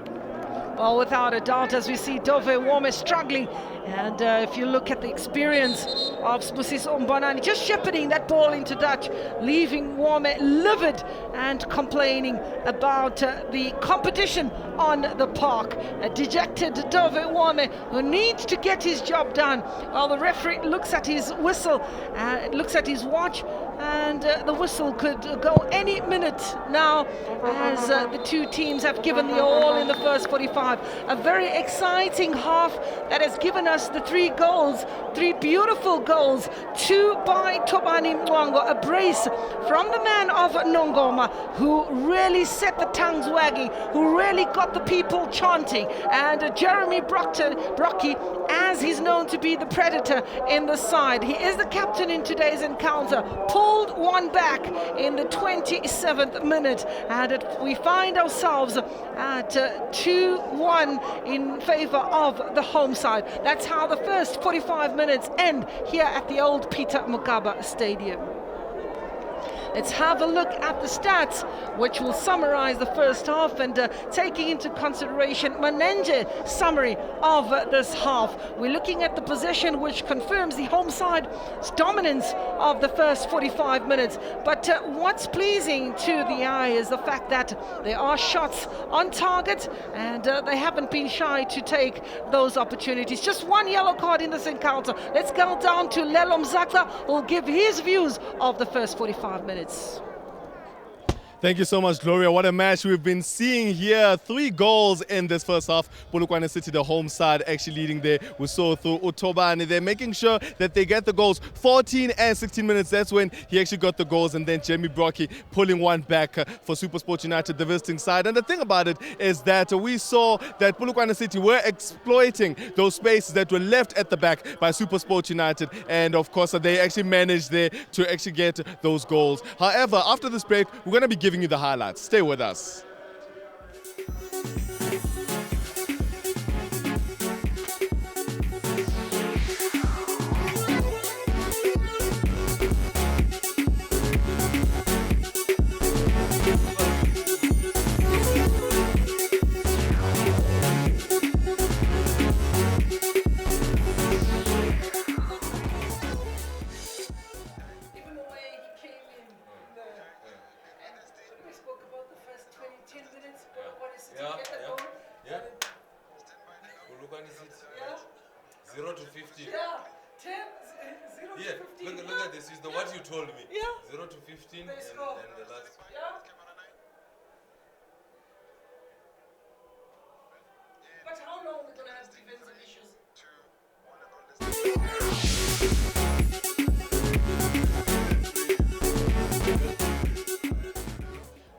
Well, without a doubt, as we see Dove Wome struggling, and if you look at the experience of Sbusiso Mbonani, just shepherding that ball into Dutch, leaving Wome livid and complaining about the competition on the park. A dejected Dove Wome who needs to get his job done. Well, the referee looks at his whistle, looks at his watch, and the whistle could go any minute now, as the two teams have given the all in the first 45. A very exciting half that has given us the 3 goals, 3 beautiful goals, 2 by Thobani Mncwango, a brace from the man of Nongoma, who really set the tongues wagging, who really got the people chanting, and Jeremy Brocky, as he's known to be the predator in the side. He is the captain in today's encounter, pulled one back in the 27th minute, and we find ourselves at 2-1 in favor of the home side. That's how the first 45 minutes end here at the old Peter Mokaba Stadium. Let's have a look at the stats, which will summarize the first half, and taking into consideration Mncwango's summary of this half. We're looking at the possession, which confirms the home side's dominance of the first 45 minutes. But what's pleasing to the eye is the fact that there are shots on target, and they haven't been shy to take those opportunities. Just 1 yellow card in this encounter. Let's go down to Lelo Mzakla, who will give his views of the first 45 minutes. Thank you so much, Gloria. What a match we've been seeing here. 3 goals in this first half. Polokwane City, the home side, actually leading there. We saw through Thobani. They're making sure that they get the goals. 14 and 16 minutes, that's when he actually got the goals. And then Jeremy Brocky pulling one back for Supersport United, the visiting side. And the thing about it is that we saw that Polokwane City were exploiting those spaces that were left at the back by Supersport United. And of course, they actually managed there to actually get those goals. However, after this break, we're going to be giving you the highlights. Stay with us. Yeah. 0 to 15. Yeah. 10, 0 Yeah, to 15. look at this. Is the what you told me. Yeah. 0 to 15 They and score. the last. Yeah. But how long we're gonna have defensive issues?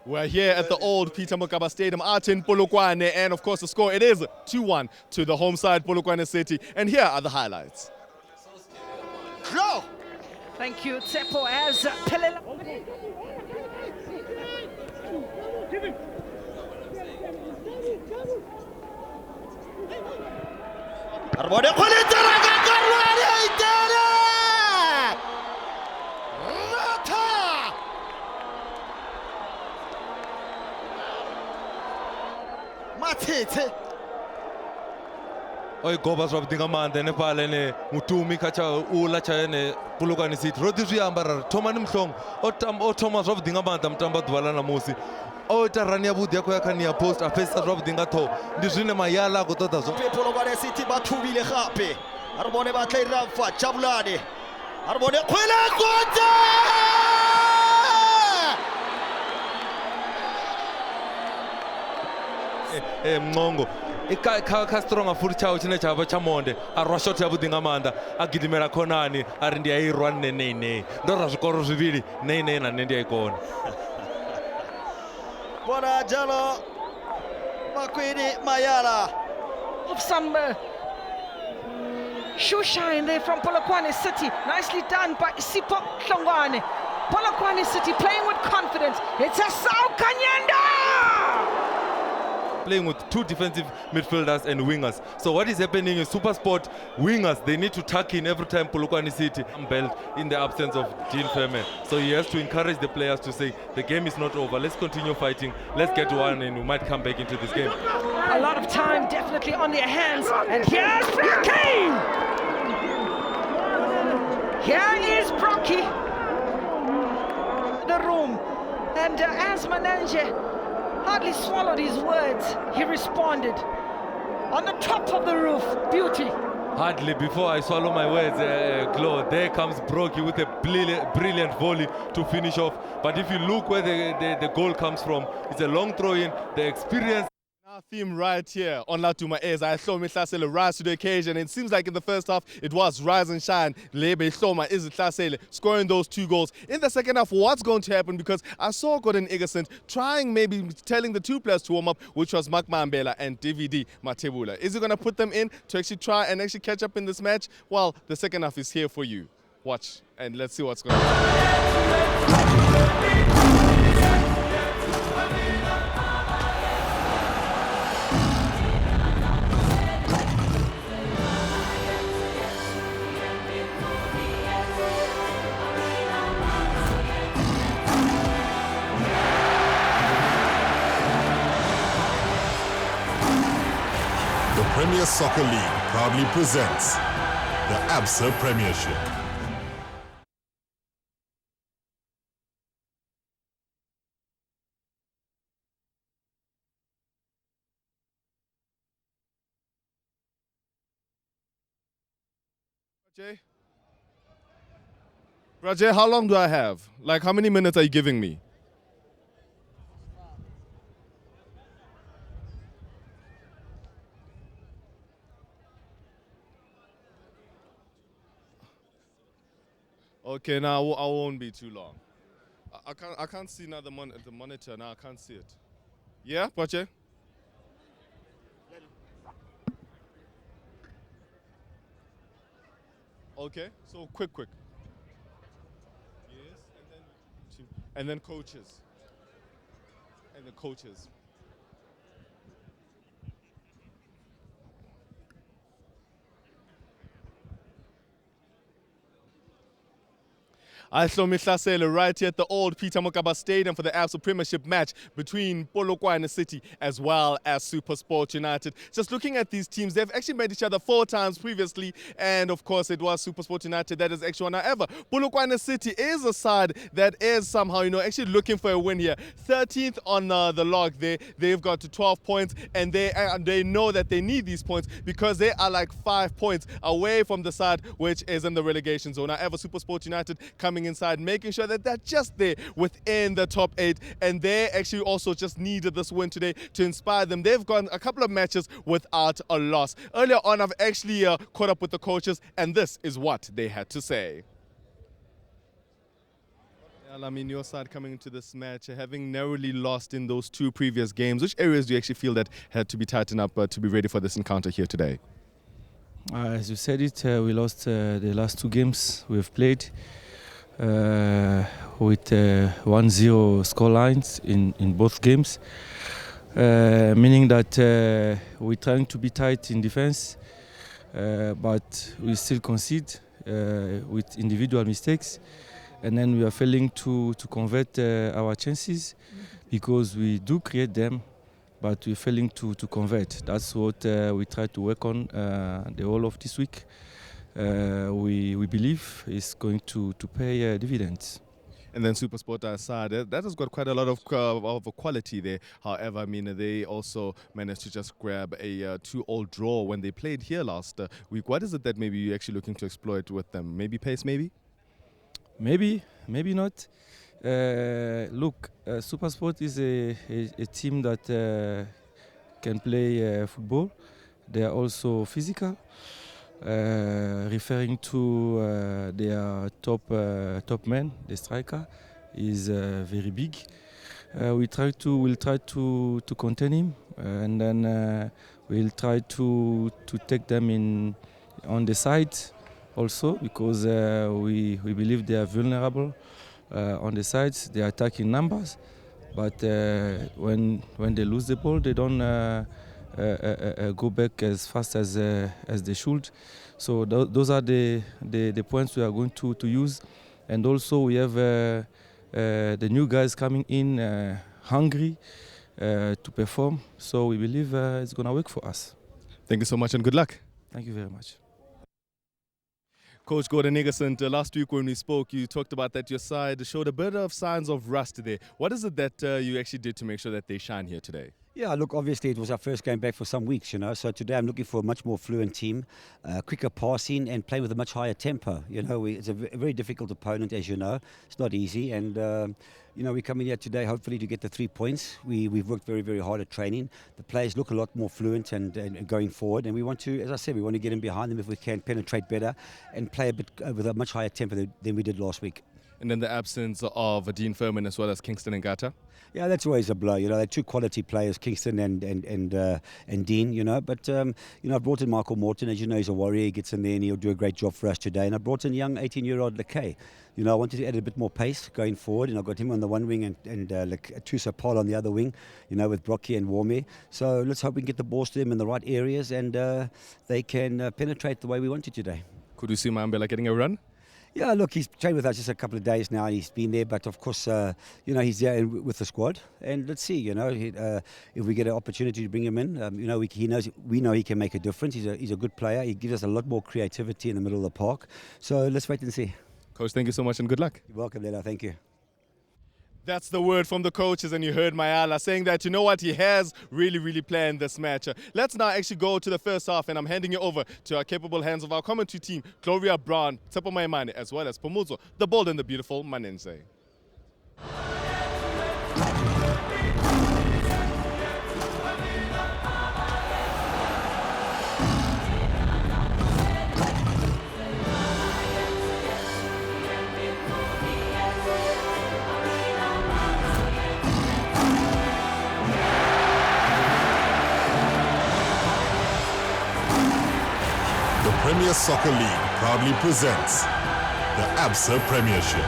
We're here at the old Peter Mokaba Stadium out in Polokwane, and of course the score, it is 2-1 to the home side, Polokwane City. And here are the highlights. Go! Thank you, Tsepo, as Pelela. Arbone Khulitara ka Karwane Itara! Rata! Matete! Oi goba zwa dinga mande ne pale ne mutumi kacha ula cha ne Polokwane City rodi zwi ambara Thobani Mncwango o Thomas zwa dinga mande mtamba dwala na musi o ta rani ya budi yakho ya khani ya post a pesa zwa dinga tho ndi zwine mayala go tota zwo Polokwane City ba thubile gape. Arbone ba tla ira fa Jabulane. Arbone khwela kotse! Mncwango ka strong futhi chawo chine chaba chamonde a rwa shot ya budinga manda a gidimela khonani a ri ndi ya irwa ne ndo ra zwikoro zwivili ne na ne ndi ya ikona Bona jalo Makwini Mayala. Of some shoe shine there from Polokwane City. Nicely done by Sipo Hlongwane. Polokwane City playing with confidence. It's a Sao Kanyenda! playing with two defensive midfielders and wingers. So what is happening is Supersport wingers, they need to tuck in every time Polokwane City belt in the absence of Dean Fairman. So he has to encourage the players to say, the game is not over, let's continue fighting, let's get one and we might come back into this game. A lot of time definitely on their hands. And here's Brocky! Here is Brocky. The room. And as Mananje hardly swallowed his words, he responded. On the top of the roof, beauty. Hardly before I swallow my words, Claude, there comes Brocky with a brilliant volley to finish off. But if you look where the goal comes from, it's a long throw in, the experience. Our theme right here on Latuma is I Hloma Ihlasele rise to the occasion. It seems like in the first half it was rise and shine. Lebe Hloma is Ihlasele scoring those 2 goals. In the second half, what's going to happen? Because I saw Gordon Egerson trying, maybe telling the 2 players to warm up, which was Mark Mambela and DVD Matebula. Is he going to put them in to actually try and actually catch up in this match? Well, the second half is here for you. Watch and let's see what's going to happen. The Premier Soccer League proudly presents the Absa Premiership. Rajay, how long do I have? Like, how many minutes are you giving me? Okay, now I won't be too long. I can't see now the monitor now. I can't see it. Yeah, Pache? Okay, so quick. Yes, and then coaches. And the coaches. Ahlomi Hlaselo right here at the old Peter Mokaba Stadium for the Absa Premiership match between Polokwane City as well as Supersport United. Just looking at these teams, they've actually met each other 4 times previously, and of course it was Supersport United that is actually won. However, Polokwane City is a side that is somehow, actually looking for a win here. 13th on the log there. They've got to 12 points, and they know that they need these points because they are like 5 points away from the side which is in the relegation zone. However, Supersport United coming inside, making sure that they're just there within the top 8, and they actually also just needed this win today to inspire them. They've gone a couple of matches without a loss. Earlier on, I've actually caught up with the coaches, and this is what they had to say. I mean, your side coming into this match, having narrowly lost in those 2 previous games, which areas do you actually feel that had to be tightened up to be ready for this encounter here today? As you said it, we lost the last 2 games we've played with 1-0 score lines in both games, meaning that we're trying to be tight in defense, but we still concede with individual mistakes, and then we are failing to convert our chances because we do create them, but we're failing to convert. That's what we try to work on the whole of this week. We believe is going to pay dividends. And then Supersport side, that has got quite a lot of quality there. However, I mean, they also managed to just grab a 2-2 draw when they played here last week. What is it that maybe you're actually looking to exploit with them? Maybe pace, maybe? Maybe not. Look, Supersport is a team that can play football. They are also physical. Referring to their top man, the striker, is very big. We'll try to contain him, and then we'll try to take them on the side also, because we believe they are vulnerable on the sides. They are attacking numbers, but when they lose the ball, they don't go back as fast as they should. So those are the points we are going to use. And also we have the new guys coming in hungry to perform. So we believe it's going to work for us. Thank you so much and good luck. Thank you very much. Coach Gordon Niggerson, last week when we spoke, you talked about that your side showed a bit of signs of rust there. What is it that you actually did to make sure that they shine here today? Yeah, look, obviously it was our first game back for some weeks, so today I'm looking for a much more fluent team, quicker passing and playing with a much higher tempo. It's a very difficult opponent, as you know. It's not easy, and we're coming here today hopefully to get the 3 points. We've worked very, very hard at training. The players look a lot more fluent and going forward, and we want to, as I said, we want to get in behind them if we can, penetrate better and play a bit with a much higher tempo than we did last week. And then the absence of Dean Furman as well as Kingston and Gata? Yeah, that's always a blow. They're 2 quality players, Kingston and Dean. But I brought in Michael Morton. As you know, he's a warrior. He gets in there and he'll do a great job for us today. And I brought in young 18-year-old Lekay. I wanted to add a bit more pace going forward, and I got him on the one wing and Tusa Paul on the other wing. With Brocky and Warme. So let's hope we can get the balls to them in the right areas and they can penetrate the way we wanted today. Could we see Mambela getting a run? Yeah, look, he's trained with us just a couple of days now. He's been there, but of course, he's there with the squad. And let's see, if we get an opportunity to bring him in, we know he can make a difference. He's a good player. He gives us a lot more creativity in the middle of the park. So let's wait and see. Coach, thank you so much and good luck. You're welcome, Lela. Thank you. That's the word from the coaches, and you heard Mayala saying that, he has really, really planned this match. Let's now actually go to the first half, and I'm handing it over to our capable hands of our commentary team, Gloria Brown, Tsepo Maimane, as well as Pomozo, the bold and the beautiful Manenze. Premier Soccer League proudly presents the Absa Premiership.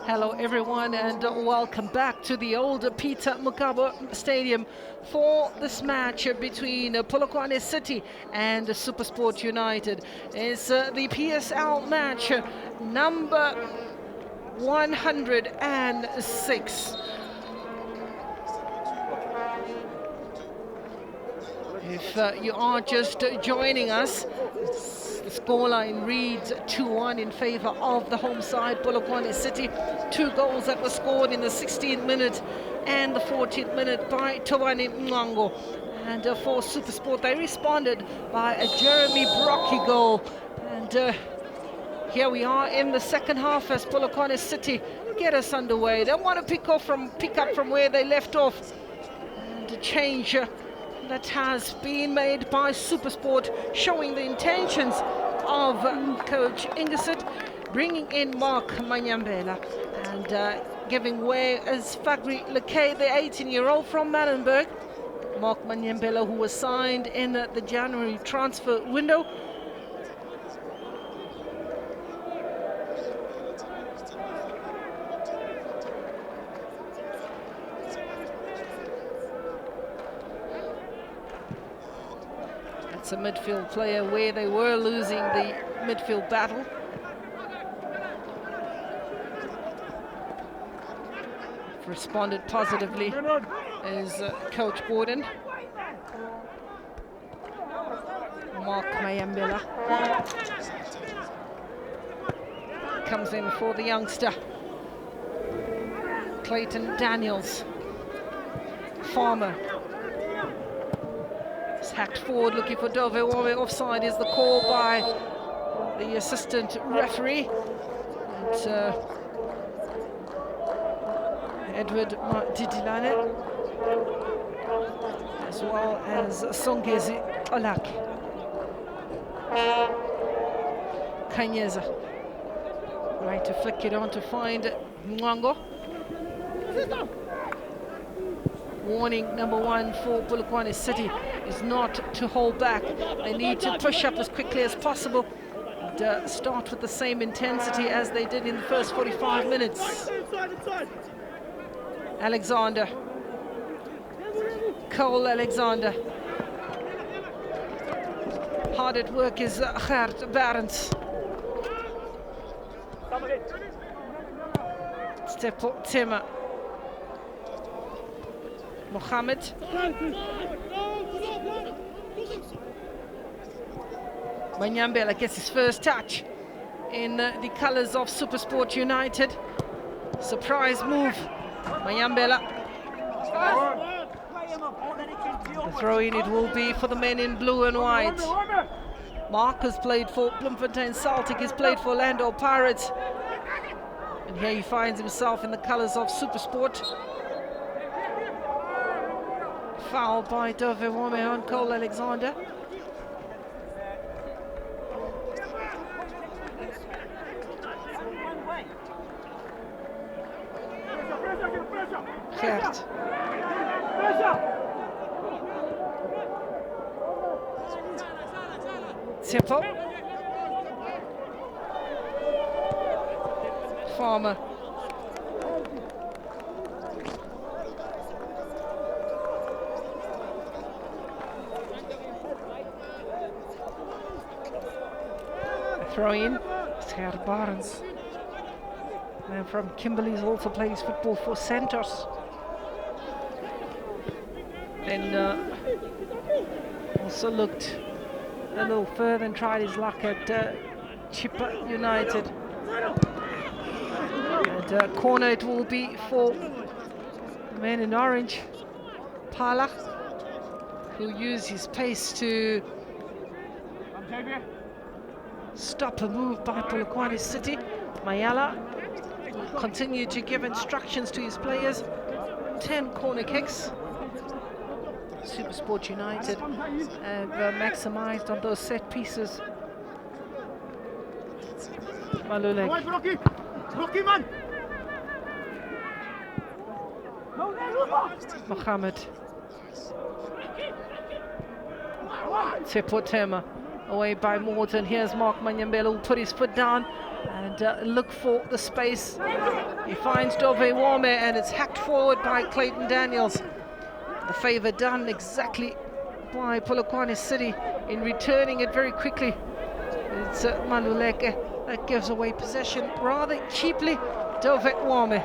Hello everyone and welcome back to the old Peter Mokaba Stadium for this match between Polokwane City and Supersport United. It's the PSL match number 106. If you are just joining us, the scoreline reads 2-1 in favour of the home side, Polokwane City. 2 goals that were scored in the 16th minute and the 14th minute by Thobani Mncwango. And for Supersport, they responded by a Jeremy Brocky goal. And here we are in the second half as Polokwane City get us underway. They want to pick up from where they left off. And a change that has been made by Supersport, showing the intentions of coach Ingesit, bringing in Mark Manyambela and giving way as Fagri Lekay, the 18-year-old from Mallenberg. Mark Manyambela, who was signed in the January transfer window. It's a midfield player where they were losing the midfield battle. Responded positively is Coach Gordon. Mark Mayambila comes in for the youngster. Clayton Daniels. Farmer. Hacked forward, looking for Dove Wome. Offside is the call by the assistant referee. And, Edward Didilane, as well as Songezi Olaki. Kanyeza, right to flick it on to find Mncwango. Warning number 1 for Polokwane City is not to hold back. They need to push up as quickly as possible and start with the same intensity as they did in the first 45 minutes. Alexander. Cole Alexander. Hard at work is Gert Barends. Stepo Timmer. Mohammed. Manyambela gets his first touch in the colours of Supersport United. Surprise move. Manyambela. The throw in it will be for the men in blue and white. Mark has played for Bloemfontein Celtic, he's played for Orlando Pirates. And here he finds himself in the colours of Supersport. Foul by Dove Wome on Cole Alexander. Gert. Tempo. Farmer. Throw in. Gert Barends. Man from Kimberley's also plays football for Santos. Then also looked a little further and tried his luck at Chippa United. And corner it will be for the man in orange, Pala, who used his pace to stop a move by Polokwane City. Mayala will continue to give instructions to his players. 10 corner kicks. Supersport United have maximized on those set pieces. Malulek. Mohammed. Tepotema away by Morton. Here's Mark Manyambela who put his foot down and look for the space. He finds Dove Wame and it's hacked forward by Clayton Daniels. The favour done exactly by Polokwane City in returning it very quickly. It's Maluleke that gives away possession rather cheaply. Dove Wame.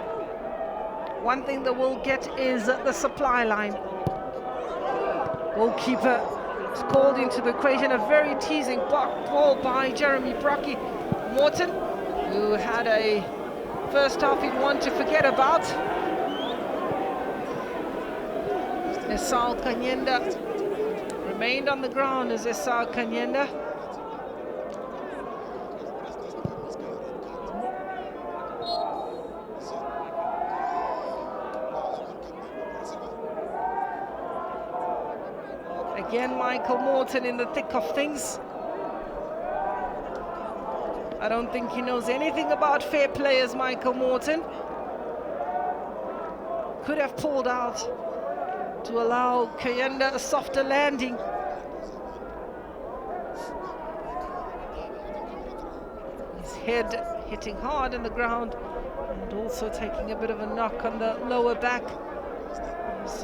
One thing that we'll get is the supply line. Goalkeeper is called into the equation. A very teasing ball by Jeremy Brocky. Morton, who had a first half he'd want to forget about. Esau Kanyenda remained on the ground as Esau Kanyenda. Again, Michael Morton in the thick of things. I don't think he knows anything about fair play as Michael Morton. Could have pulled out to allow Kayenda a softer landing. His head hitting hard in the ground and also taking a bit of a knock on the lower back. There's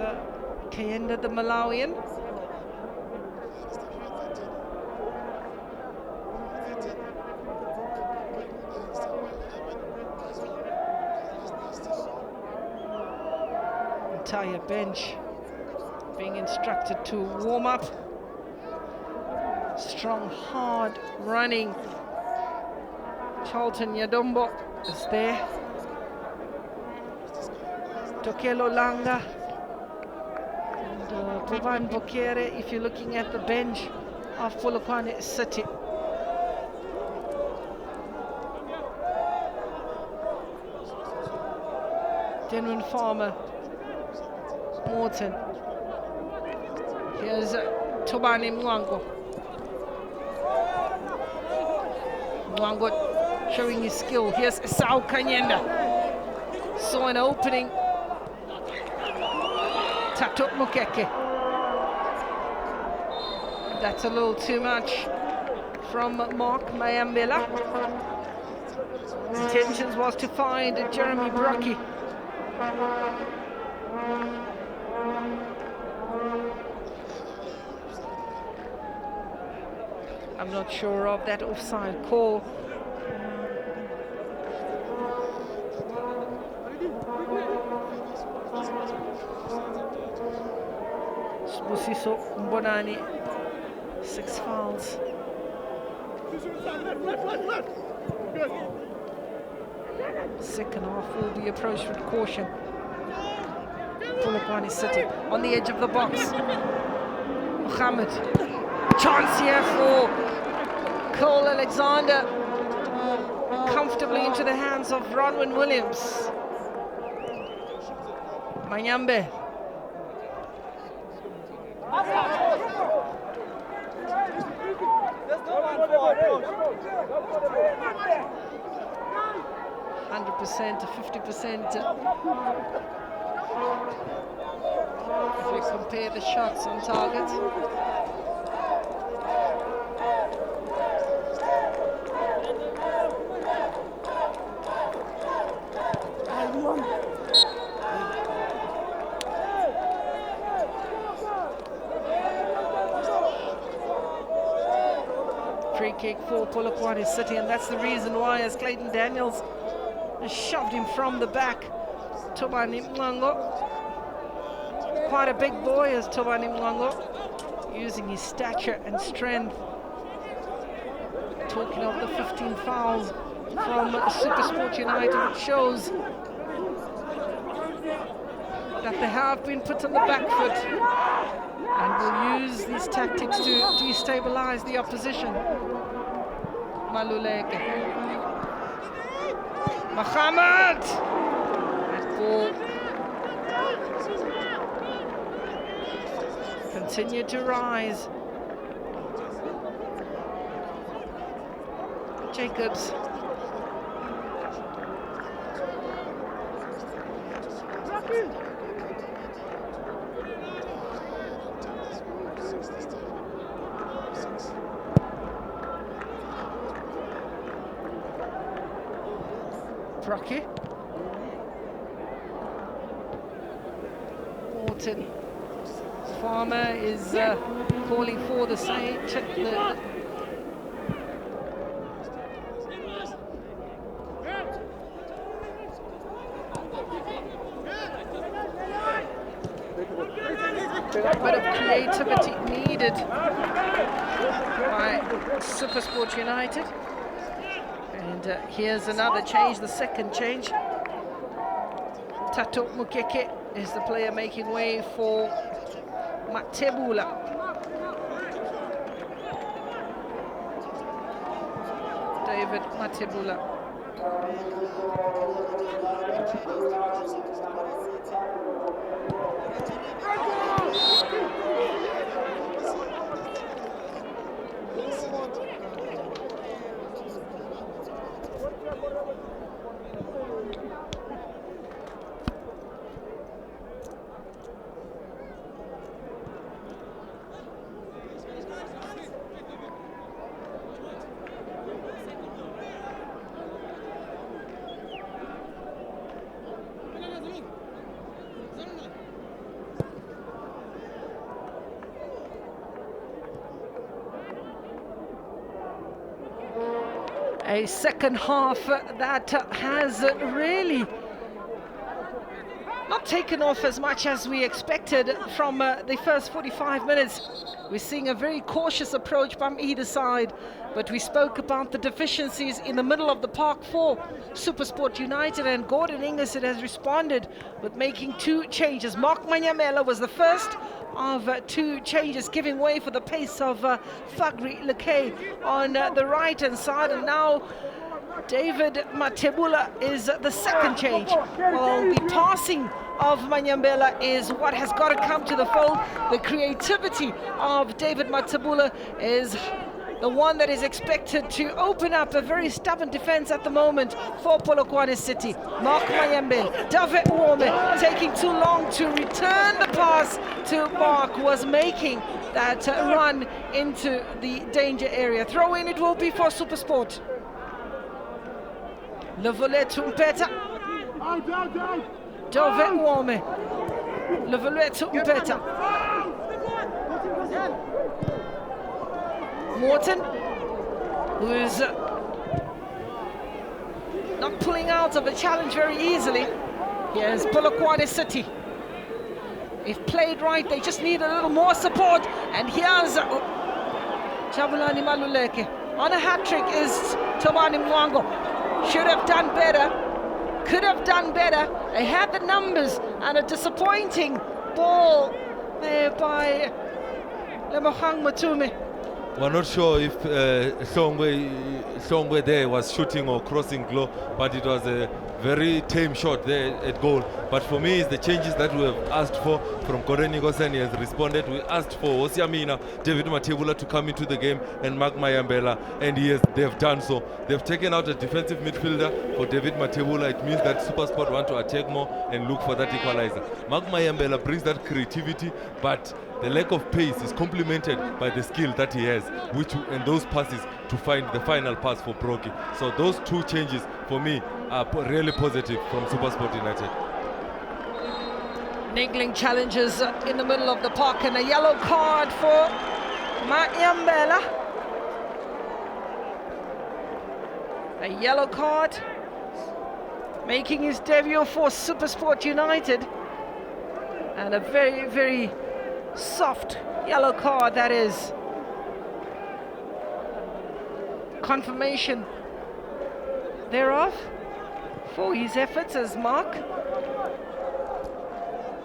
Kayenda, the Malawian. Entire bench being instructed to warm up. Strong, hard running. Charlton Yadombo is there. Tokelo Langa and Boban Bokere, if you're looking at the bench of Polokwane City. Denwin Farmer, Morton. Here's Thobani Mncwango. Mncwango showing his skill. Here's Esau Kanyenda. Saw an opening. Tato Mukeke. That's a little too much from Mark Mayambela. Intentions was to find Jeremy Brocky. I'm not sure of that offside call. Musiso Mbonani, 6 fouls. Second half will be approached with caution. Polokwane City on the edge of the box. Mohammed. Chance here for Cole Alexander. Comfortably into the hands of Bronwyn Williams. Manyambe. 100% to 50%. If we compare the shots on target. Free kick for Polokwane City, and that's the reason why, as Clayton Daniels shoved him from the back. Thobani Mncwango, quite a big boy as Thobani Mncwango, using his stature and strength. Talking of the 15 fouls from Supersport United, it shows that they have been put on the back foot and will use these tactics to destabilize the opposition. Maluleke. Mohammed! That ball continue to rise. Jacobs. Brocky. Morton. Farmer is calling for the same. A bit of creativity needed by Supersport United. And here's another change, the second change. Tato Mukeke is the player making way for Matebula. David Matebula. A second half that has really not taken off as much as we expected from the first 45 minutes. We're seeing a very cautious approach from either side, but we spoke about the deficiencies in the middle of the park for Supersport United, and Gordon Ingersoll has responded with making two changes. Mark Manyamela was the first of two changes, giving way for the pace of Fagri Lekay on the right-hand side, and now David Matebula is the second change. Well, the passing of Manyambela is what has got to come to the fold. The creativity of David Matebula is the one that is expected to open up a very stubborn defense at the moment for Polokwane City. Mark Mayembe, David Wome taking too long to return the pass to Mark, was making that run into the danger area. Throw in it will be for Supersport. Levoletu Mpeta. David Wome. Levoletu Mpeta. Morton, who's not pulling out of a challenge very easily. Here's Polokwane City. If played right, they just need a little more support. And here's Thobani Maluleke. On a hat-trick is Thobani Mncwango. Should have done better, could have done better. They had the numbers, and a disappointing ball there by Lemohang Matume. We're not sure if Songwe there was shooting or crossing goal, but it was a very tame shot there at goal. But for me, it's the changes that we have asked for from Koreni Gosen. He has responded. We asked for Osiamina, David Matebula to come into the game, and Mark Mayambela, and they have done so. They've taken out a defensive midfielder for David Matebula. It means that Supersport want to attack more and look for that equalizer. Mark Mayambela brings that creativity, but the lack of pace is complemented by the skill that he has, and those passes to find the final pass for Brocky. So those two changes for me are really positive from Supersport United. Niggling challenges in the middle of the park, and a yellow card for Mayambela. A yellow card, making his debut for Supersport United, and a very, very soft yellow card that is. Confirmation thereof for his efforts as Mark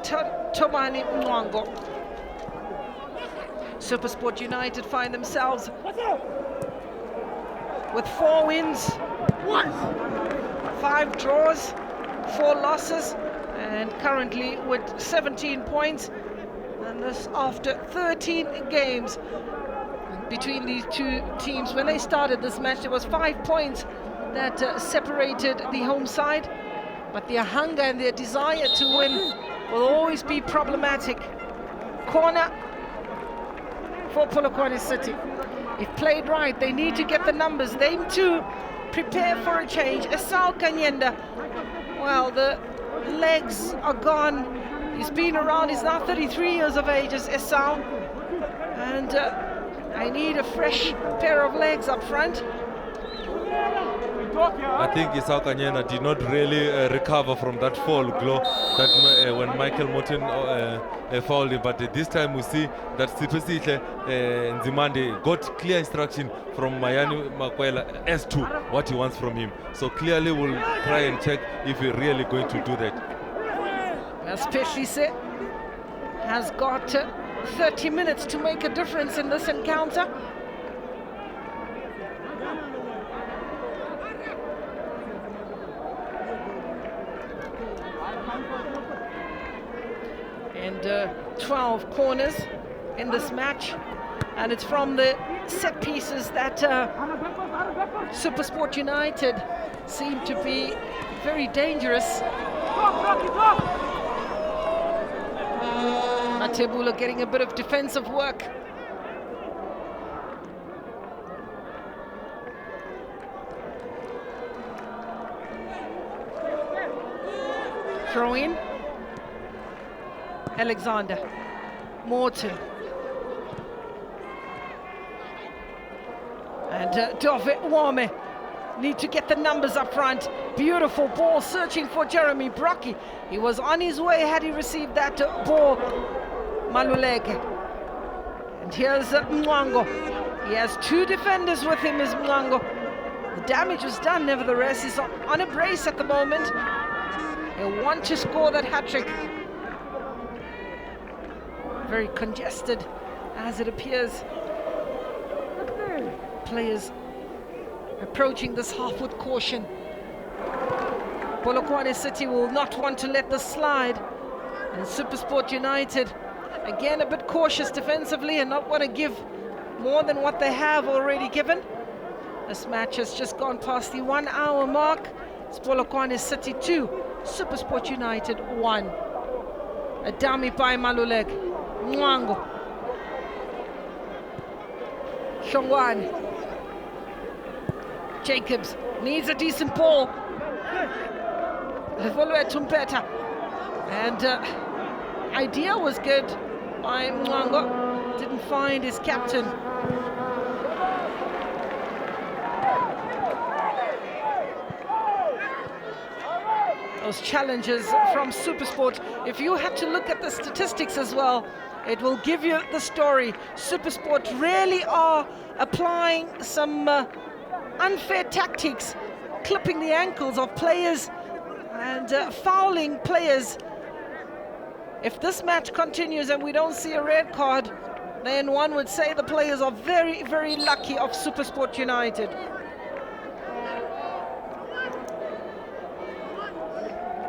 Thobani Mncwango. Supersport United find themselves with 4 wins, 5 draws, 4 losses, and currently with 17 points. And this after 13 games between these two teams. When they started this match, there was 5 points that separated the home side, but their hunger and their desire to win will always be problematic. Corner for Polokwane City. If played right, they need to get the numbers. They too prepare for a change. Esau Kanyenda, well, the legs are gone. He's been around, he's now 33 years of age as Esau, and I need a fresh pair of legs up front. I think Esau Kanyena did not really recover from that fall, Glo, that when Michael Morton fouled him. But this time we see that Sipesihle Nzimande got clear instruction from Mayani Makwela as to what he wants from him. So clearly we'll try and check if we're really going to do that. Speshise has got 30 minutes to make a difference in this encounter. And 12 corners in this match, and it's from the set pieces that Supersport United seem to be very dangerous. Matebula getting a bit of defensive work. Throw in. Alexander Morton and David Wame need to get the numbers up front. Beautiful ball searching for Jeremy Brocky. He was on his way had he received that ball, Maluleke. And here's Mncwango. He has 2 defenders with him, is Mncwango. The damage was done nevertheless. He's on a brace at the moment. He'll want to score that hat-trick. Very congested as it appears. Players approaching this half with caution. Polokwane City will not want to let this slide, and Supersport United again a bit cautious defensively and not want to give more than what they have already given. This match has just gone past the 1 hour mark. It's Polokwane City 2, Supersport United 1. A dummy by Maluleke. Mncwango, Shongwane, Jacobs needs a decent ball. Levolwe Tumpeta, and idea was good by Mncwango, didn't find his captain. Those challenges from Supersport, if you had to look at the statistics as well, it will give you the story. Supersport really are applying some unfair tactics, clipping the ankles of players and fouling players. If this match continues and we don't see a red card, then one would say the players are very, very lucky of Supersport United.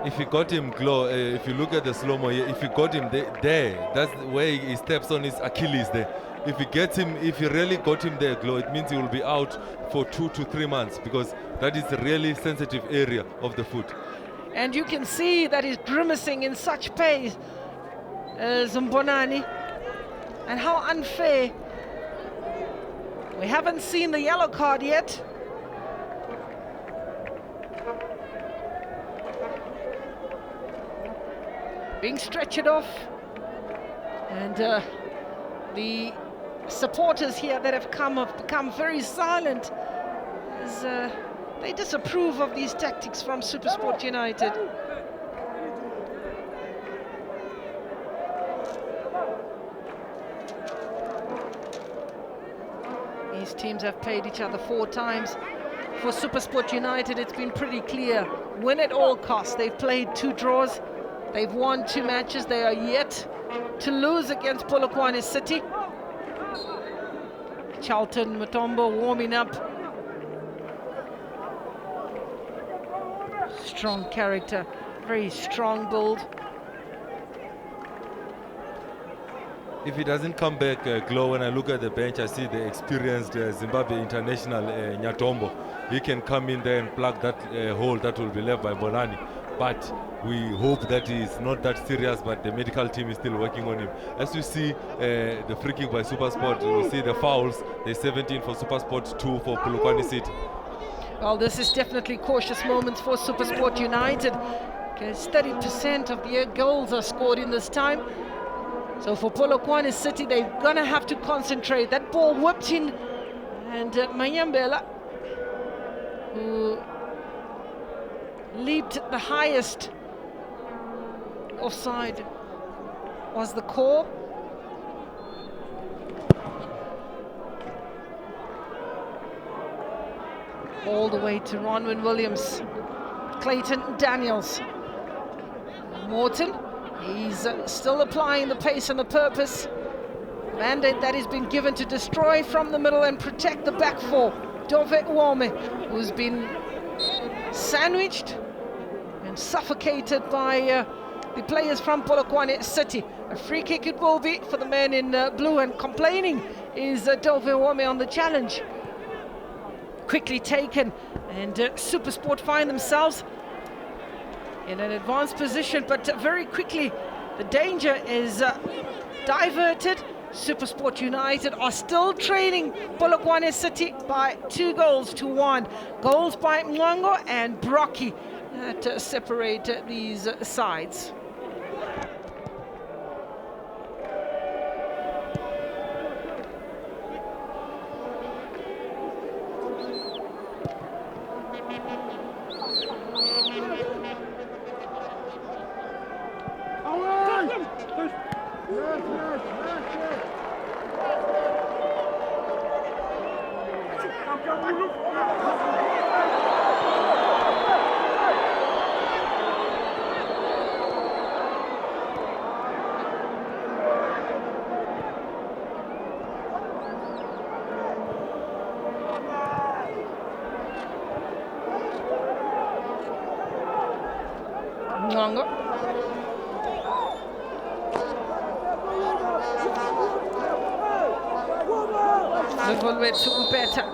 If you got him, Glo, if you look at the slow-mo, if you got him there, that's where he steps on his Achilles there. If he gets him, if you really got him there, Glo, it means he will be out for 2 to 3 months, because that is a really sensitive area of the foot. And you can see that he's grimacing in such pain, Zumbonani, and how unfair. We haven't seen the yellow card yet. Being stretched off, and the supporters here that have become very silent as they disapprove of these tactics from Supersport United. These teams have played each other 4 times. For Supersport United, it's been pretty clear. Win at all costs. They've played 2 draws. They've won 2 matches. They are yet to lose against Polokwane City. Charlton Mutombo warming up. Strong character, very strong build. If he doesn't come back, Glow, when I look at the bench, I see the experienced Zimbabwe international Nyatombo. He can come in there and plug that hole that will be left by Bonani. But we hope that he is not that serious, but the medical team is still working on him. As you see the free kick by Supersport, you see the fouls. There's 17 for Supersport, 2 for Polokwane City. Well, this is definitely cautious moments for Supersport United, because 30% of their goals are scored in this time. So for Polokwane City, they're going to have to concentrate. That ball whipped in, and Manyambela, who leaped the highest offside, was the call. All the way to Ronwin Williams, Clayton Daniels, Morton. He's still applying the pace and the purpose. Mandate that has been given to destroy from the middle and protect the back four. Dove Wome, who's been sandwiched and suffocated by the players from Polokwane City. A free kick it will be for the man in blue, and complaining is Dove Wome on the challenge. Quickly taken, and Supersport find themselves in an advanced position, but very quickly the danger is diverted. Supersport United are still trailing Polokwane City by 2-1. Goals by Mncwango and Brocky that separate these sides. Mncwango. Little bit to better.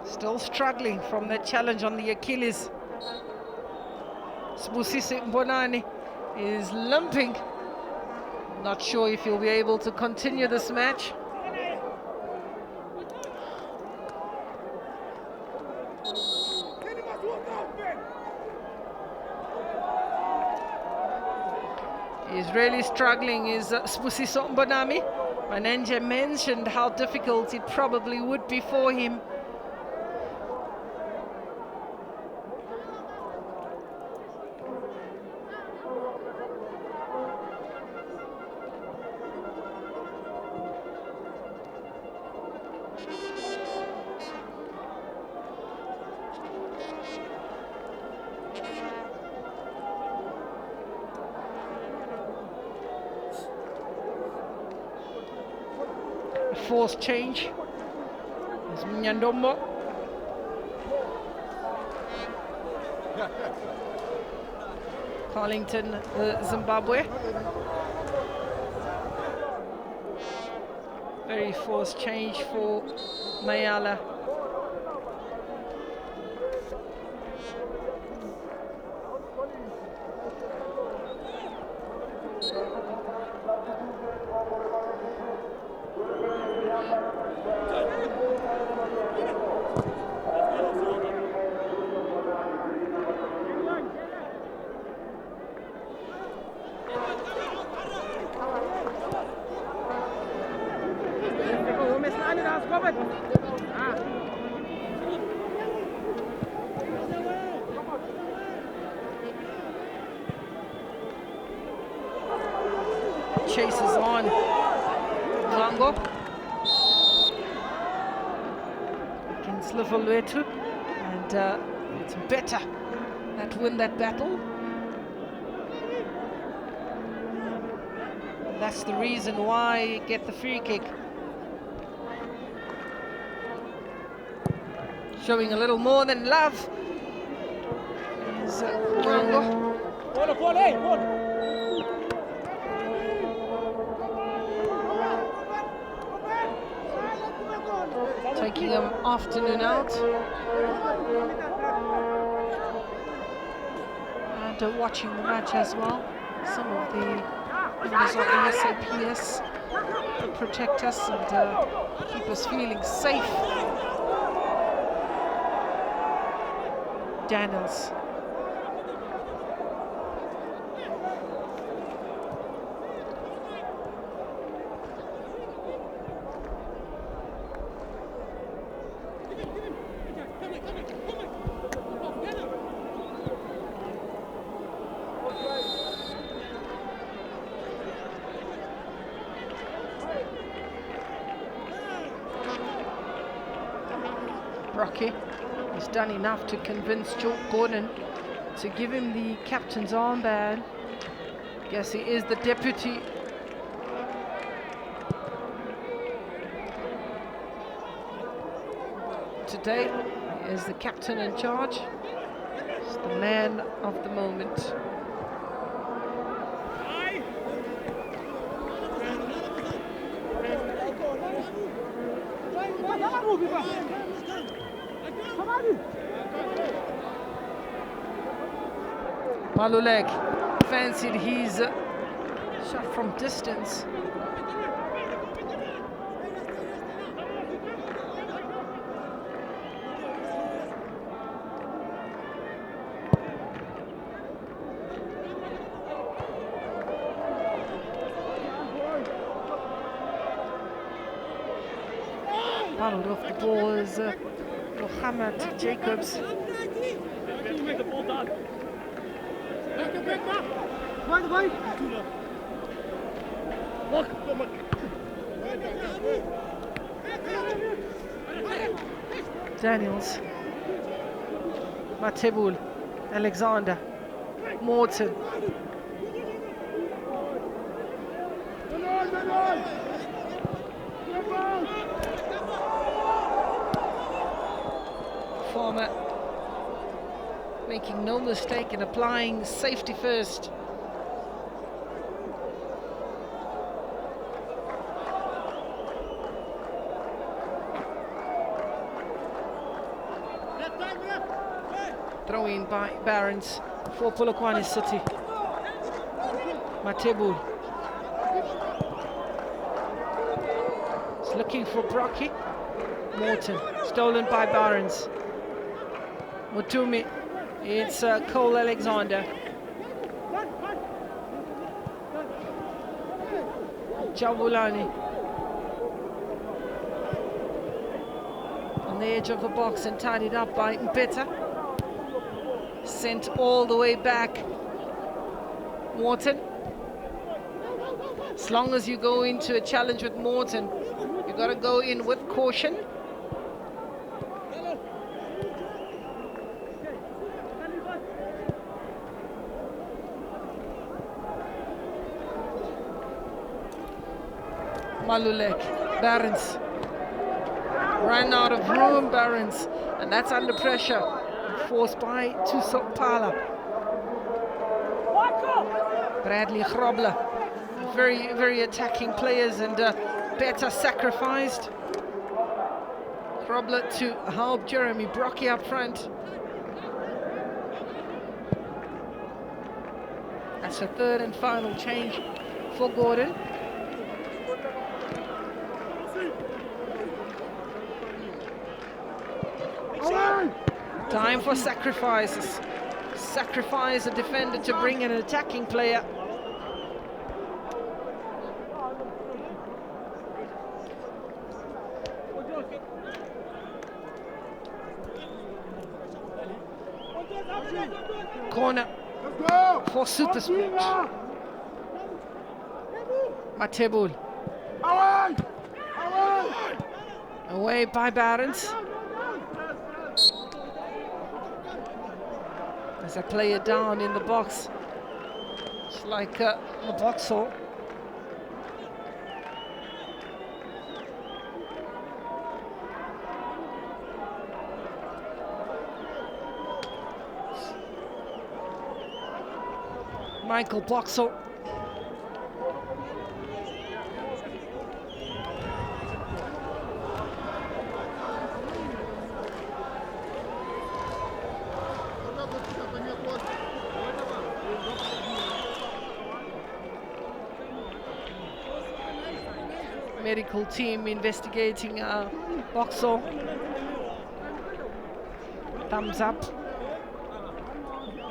Still struggling from that challenge on the Achilles. Sibusisi Mbonani is limping. Not sure if he'll be able to continue this match. He's really struggling, is Sbusiso Mbonami. Manenje mentioned how difficult it probably would be for him. Forced change. There's Mnyandombo. Carlington, Zimbabwe. Very forced change for Mayala. Chases on. Mncwango. It's Livalwetu, and it's better that win that battle. And that's the reason why you get the free kick. Showing a little more than love is Mncwango. Taking him afternoon out. And watching the match as well. Some of the members of the SAPS protect us and keep us feeling safe. Daniels. Brocky has done enough to convince Gordon to give him the captain's armband. Guess he is the deputy. Today, he is the captain in charge. He's the man of the moment. Malulek fancied his shot from distance. Bottled off the ball is Mohammed Jacobs. Daniels, Matebul, Alexander, Morton. Farmer making no mistake in applying safety first. Throw in by Barons for Polokwane City. Matebul. He's looking for Brocky. Morton, stolen by Barons. Mutumi, it's Cole Alexander. Jabulani. On the edge of the box and tidied up by Mpeta. Sent all the way back. Morton. As long as you go into a challenge with Morton, you got to go in with caution. Malulek, Barons. Ran out of room, Barons, and that's under pressure. Forced by Tusopala. Bradley Grobler. Very, very attacking players, and better sacrificed. Grobler to help Jeremy Brocky up front. That's a third and final change for Gordon. Time for sacrifices. Sacrifice a defender to bring in an attacking player. Corner for Supersport. Matebul. Away by Barons. As a player down in the box. It's like the box hole. Michael Boxall. Medical team investigating Boxall. Thumbs up.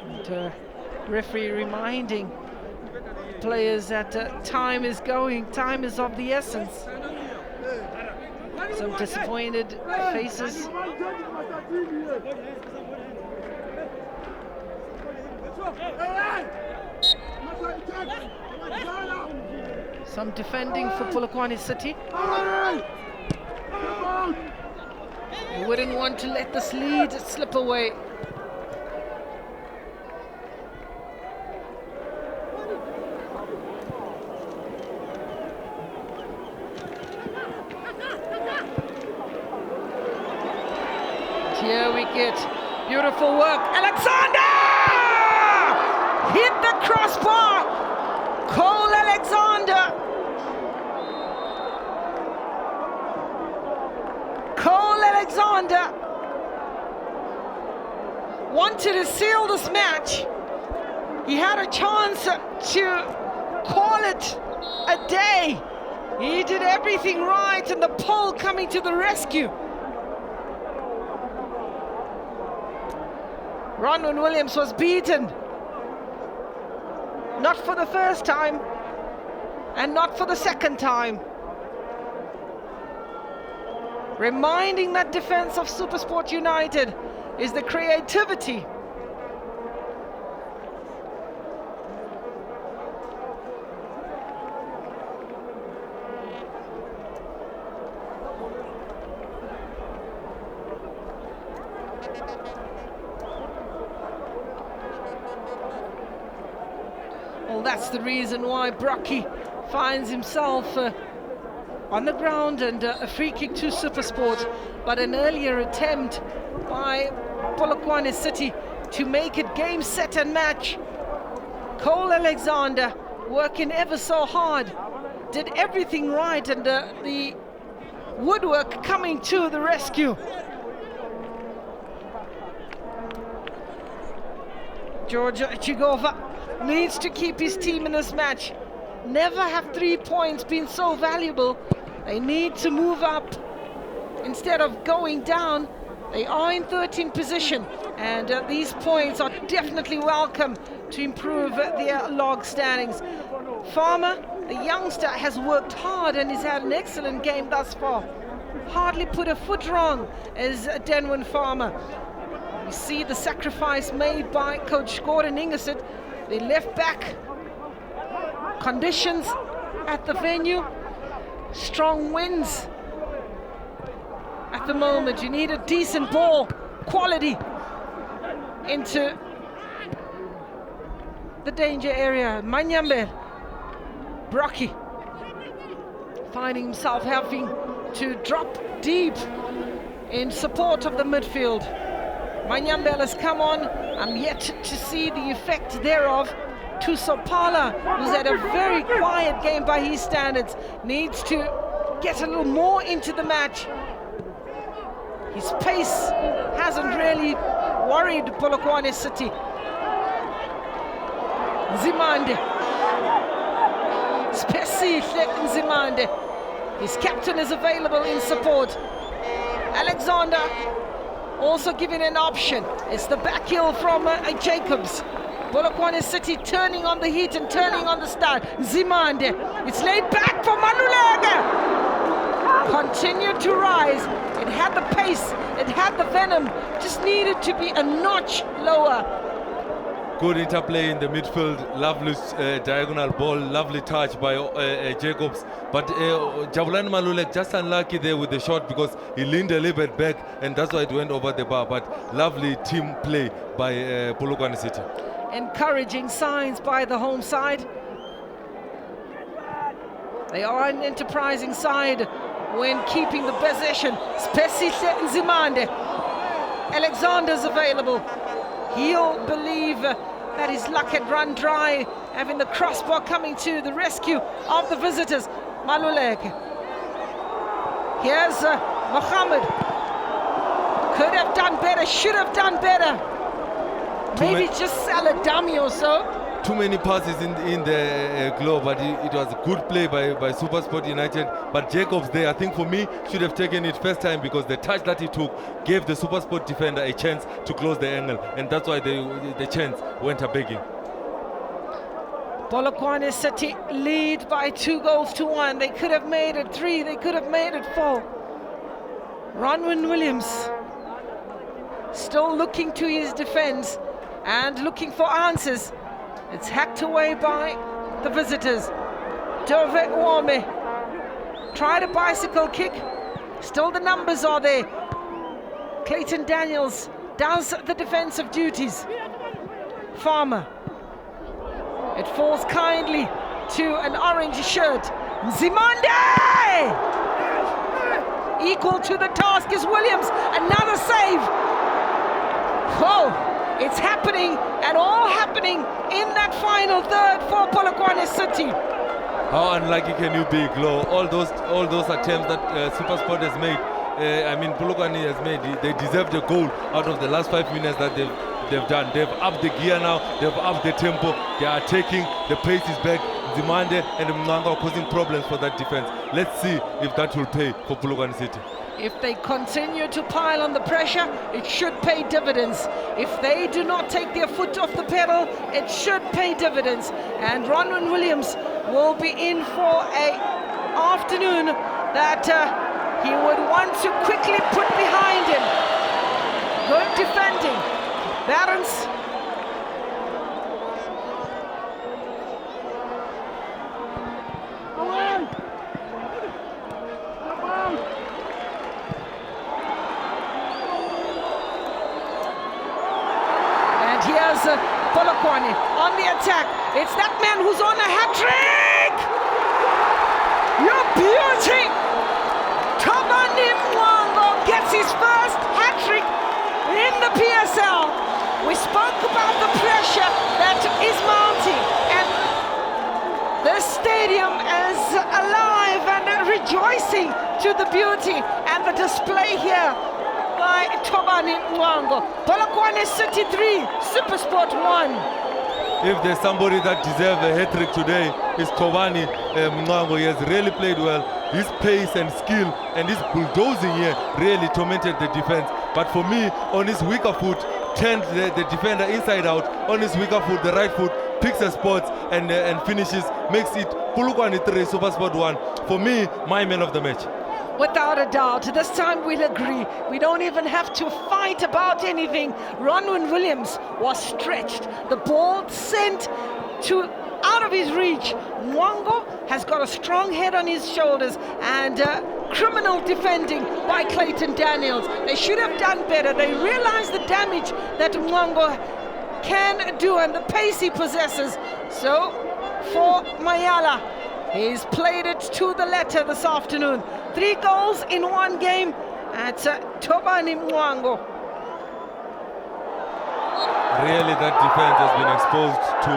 And, referee reminding players that time is going, time is of the essence. Some disappointed faces. Some defending for Polokwane City. You wouldn't want to let this lead slip away. Here we get beautiful work. Alexander! Hit the crossbar! Cole Alexander! Cole Alexander wanted to seal this match. He had a chance to call it a day. He did everything right, and the pole coming to the rescue. Ronwen Williams was beaten. Not for the first time, and not for the second time. Reminding that defense of Supersport United is the creativity. Well, that's the reason why Brocky finds himself on the ground, and a free kick to Supersport, but an earlier attempt by Polokwane City to make it game, set and match. Cole Alexander working ever so hard, did everything right, and the woodwork coming to the rescue. George Chigova needs to keep his team in this match. Never have 3 points been so valuable. They need to move up instead of going down. They are in 13th position, and these points are definitely welcome to improve their log standings. Farmer, the youngster, has worked hard and has had an excellent game thus far. Hardly put a foot wrong as Denwin Farmer. You see the sacrifice made by Coach Gordon Ingersoll. The left back, conditions at the venue, strong winds at the moment. You need a decent ball quality into the danger area. Manyambe, Brocky finding himself having to drop deep in support of the midfield. Manyambe has come on. I'm yet to see the effect thereof. Tusopala, who's had a very quiet game by his standards, needs to get a little more into the match. His pace hasn't really worried Polokwane City. Nzimande. Spesihle Nzimande. His captain is available in support. Alexander also given an option. It's the back heel from Jacobs. Polokwane City turning on the heat and turning on the start. Nzimande. It's laid back for Maluleke. Continued to rise. It had the pace. It had the venom. Just needed to be a notch lower. Good interplay in the midfield, lovely diagonal ball, lovely touch by Jacobs. But Thobani Mncwango just unlucky there with the shot because he leaned a little bit back and that's why it went over the bar. But lovely team play by Polokwane City. Encouraging signs by the home side. They are an enterprising side when keeping the possession. Spesihle Nzimande. Alexander's available. He'll believe that his luck had run dry, having the crossbar coming to the rescue of the visitors. Maluleke. Here's Mohammed. Could have done better, should have done better. Maybe just sell a dummy or so. Too many passes in the globe, but it was a good play by Supersport United. But Jacobs there, I think for me, should have taken it first time because the touch that he took gave the Supersport defender a chance to close the angle, and that's why the chance went a begging. Polokwane City lead by 2-1. They could have made it 3, they could have made it 4. Ronwin Williams still looking to his defense and looking for answers. It's hacked away by the visitors. Dove Uome tried a bicycle kick. Still the numbers are there. Clayton Daniels does the defensive duties. Farmer. It falls kindly to an orange shirt. Nzimande! Equal to the task is Williams. Another save. Oh! It's happening, and all happening in that final third for Polokwane City. How unlucky can you be, Glo? All those attempts that Supersport has made, Polokwane has made, they deserve the goal out of the last 5 minutes that they've done. They've upped the gear now, they've upped the tempo, they are taking, the pace is back. Zimande and Mncwango are causing problems for that defense. Let's see if that will pay for Polokwane City. If they continue to pile on the pressure, it should pay dividends. If they do not take their foot off the pedal, it should pay dividends. And Ronwin Williams will be in for an afternoon that he would want to quickly put behind him. Good defending. Barons. Polokwane on the attack. It's that man who's on a hat-trick! Your beauty! Thobani Mncwango gets his first hat-trick in the PSL. We spoke about the pressure that is mounting, and the stadium is alive and rejoicing to the beauty and the display here by Thobani Mncwango. Polokwane City 3, Supersport 1. If there's somebody that deserves a hat-trick today, it's Thobani Mncwango. He has really played well. His pace and skill and his bulldozing here really tormented the defense. But for me, on his weaker foot, turned the defender inside out. On his weaker foot, the right foot, picks a spot and finishes, makes it Polokwane 3, Supersport 1. For me, my man of the match. Without a doubt, this time we'll agree. We don't even have to fight about anything. Ronwin Williams was stretched. The ball sent to out of his reach. Mncwango has got a strong head on his shoulders and criminal defending by Clayton Daniels. They should have done better. They realize the damage that Mncwango can do and the pace he possesses. So for Mayala, he's played it to the letter this afternoon. 3 goals in 1 game at Thobani Mncwango. Really, that defense has been exposed to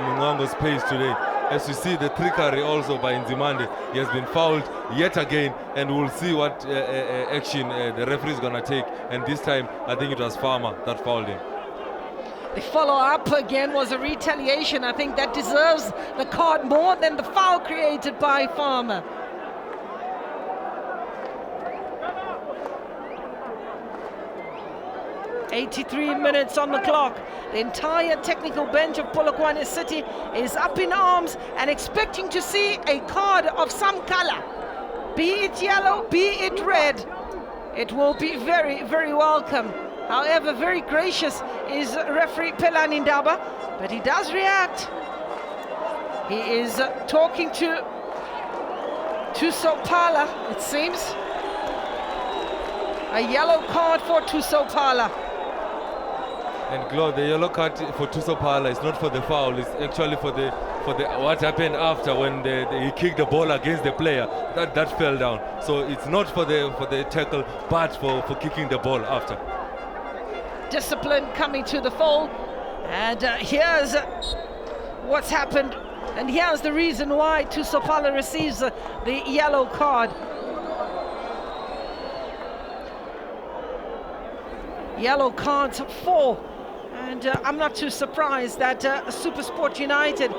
Mncwango's pace today. As you see, the trickery also by Nzimande. He has been fouled yet again, and we'll see what action the referee is going to take. And this time, I think it was Farmer that fouled him. The follow-up again was a retaliation. I think that deserves the card more than the foul created by Farmer. "83 minutes on the clock. The entire technical bench of Polokwane City is up in arms and expecting to see a card of some color. Be it yellow, be it red. It will be very, very welcome However, very gracious is referee Pelani Ndaba, but he does react. He is talking to Tusopala, it seems. A yellow card for Tusopala. And Glo, the yellow card for Tusopala is not for the foul, it's actually for the what happened after when he kicked the ball against the player. That fell down. So it's not for the tackle, but for kicking the ball after. Discipline coming to the fold, and here's what's happened, and here's the reason why Tusopala receives the yellow card. Yellow cards 4, and I'm not too surprised that Supersport United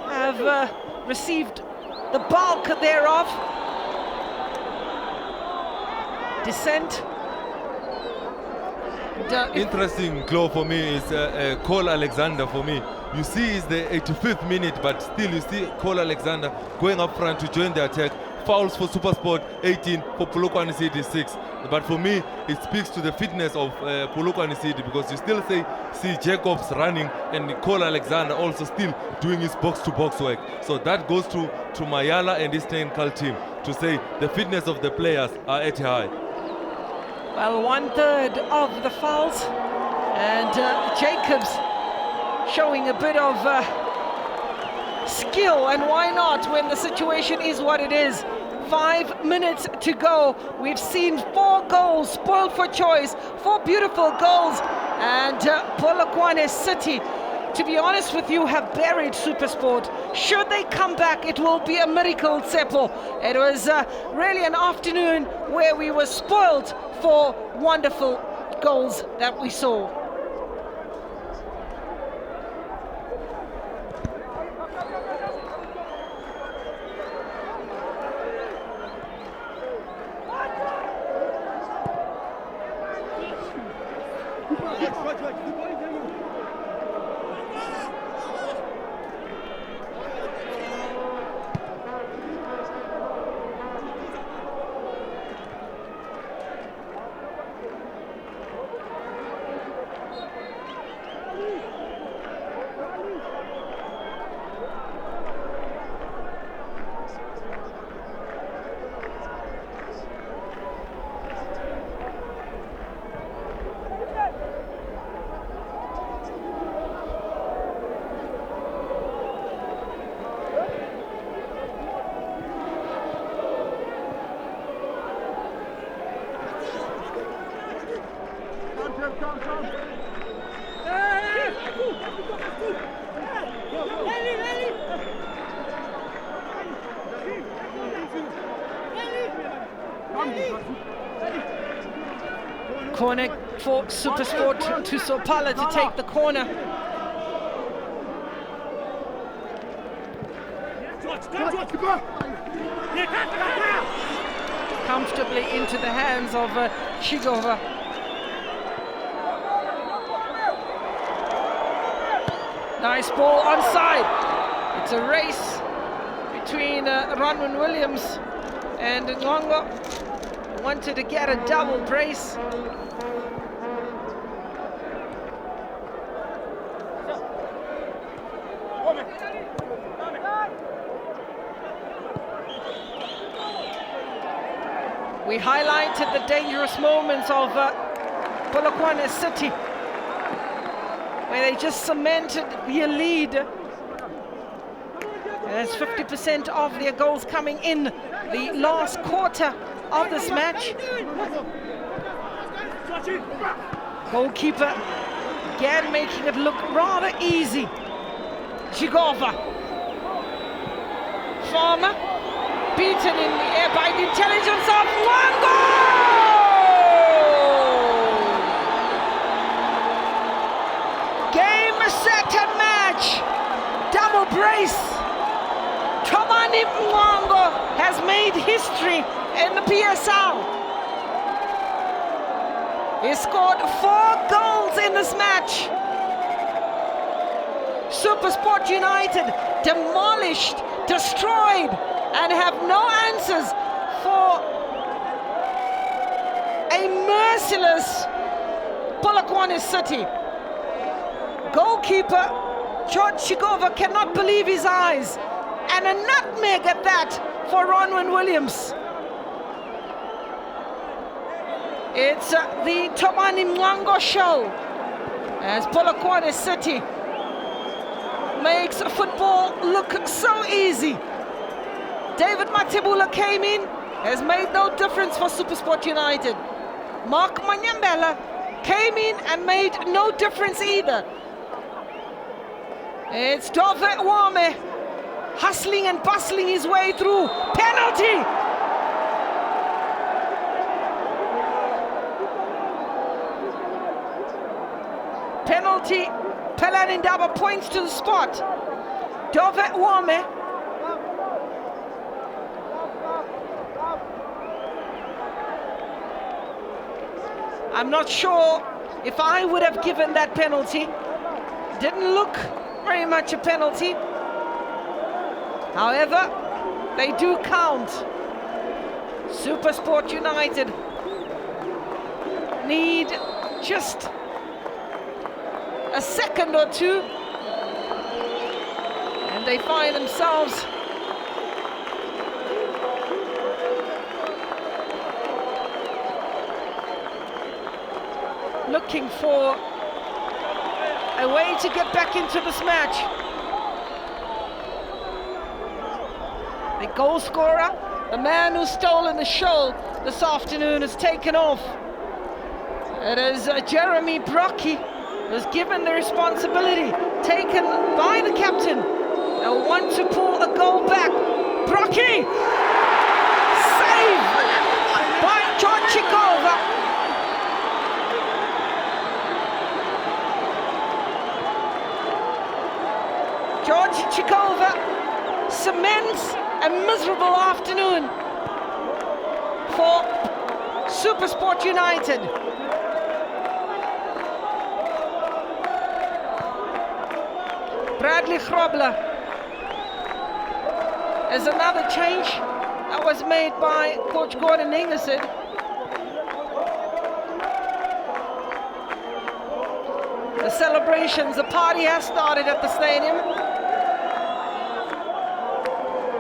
have received the bulk thereof. Dissent. Interesting glow for me is Cole Alexander for me. You see it's the 85th minute, but still you see Cole Alexander going up front to join the attack. Fouls for Supersport 18, for Polokwane City 6. But for me, it speaks to the fitness of Polokwane City, because you still see Jacobs running and Cole Alexander also still doing his box-to-box work. So that goes to Mayala and his technical team to say the fitness of the players are at high. Well, 1/3 of the fouls, and Jacobs showing a bit of skill, and why not when the situation is what it is. 5 minutes to go. We've seen 4 goals spoiled for choice, 4 beautiful goals, and Polokwane City, to be honest with you, have buried Supersport. Should they come back, it will be a miracle, Tsepo. It was really an afternoon where we were spoiled for wonderful goals that we saw. Corner for Supersport to Sopala to take the corner. Comfortably into the hands of Chigova. Nice ball onside. It's a race between Ronwin Williams and Mncwango. Wanted to get a double brace. We highlighted the dangerous moments of Polokwane City, where they just cemented their lead. And that's 50% of their goals coming in the last quarter of this match. Goalkeeper again making it look rather easy. Chigova. Farmer beaten in the air by the intelligence of Mncwango! Game, set and match. Double brace. Thobani Mncwango has made history in the PSL. He scored 4 goals in this match. Supersport United demolished, destroyed, and have no answers for a merciless Polokwane City. Goalkeeper George Chigova cannot believe his eyes, and a nutmeg at that for Ronwin Williams. It's the Thobani Mncwango show as Polokwane City makes football look so easy. David Matebula came in, has made no difference for Supersport United. Mark Manyambela came in and made no difference either. It's Dove Wame hustling and bustling his way through. Penalty! Penalty. Pelani Ndaba points to the spot. Dove Wame. I'm not sure if I would have given that penalty. Didn't look very much a penalty. However, they do count. Supersport United need just a second or two, and they find themselves looking for a way to get back into this match. The goal scorer, the man who's stolen the show this afternoon, has taken off. It is Jeremy Brocky who's given the responsibility, taken by the captain, and want to pull the goal back. Brocky! Save by George Chigova. George Chigova cements a miserable afternoon for Supersport United. Bradley Grobler is another change that was made by Coach Gordon Ingersoll. The celebrations, the party has started at the stadium,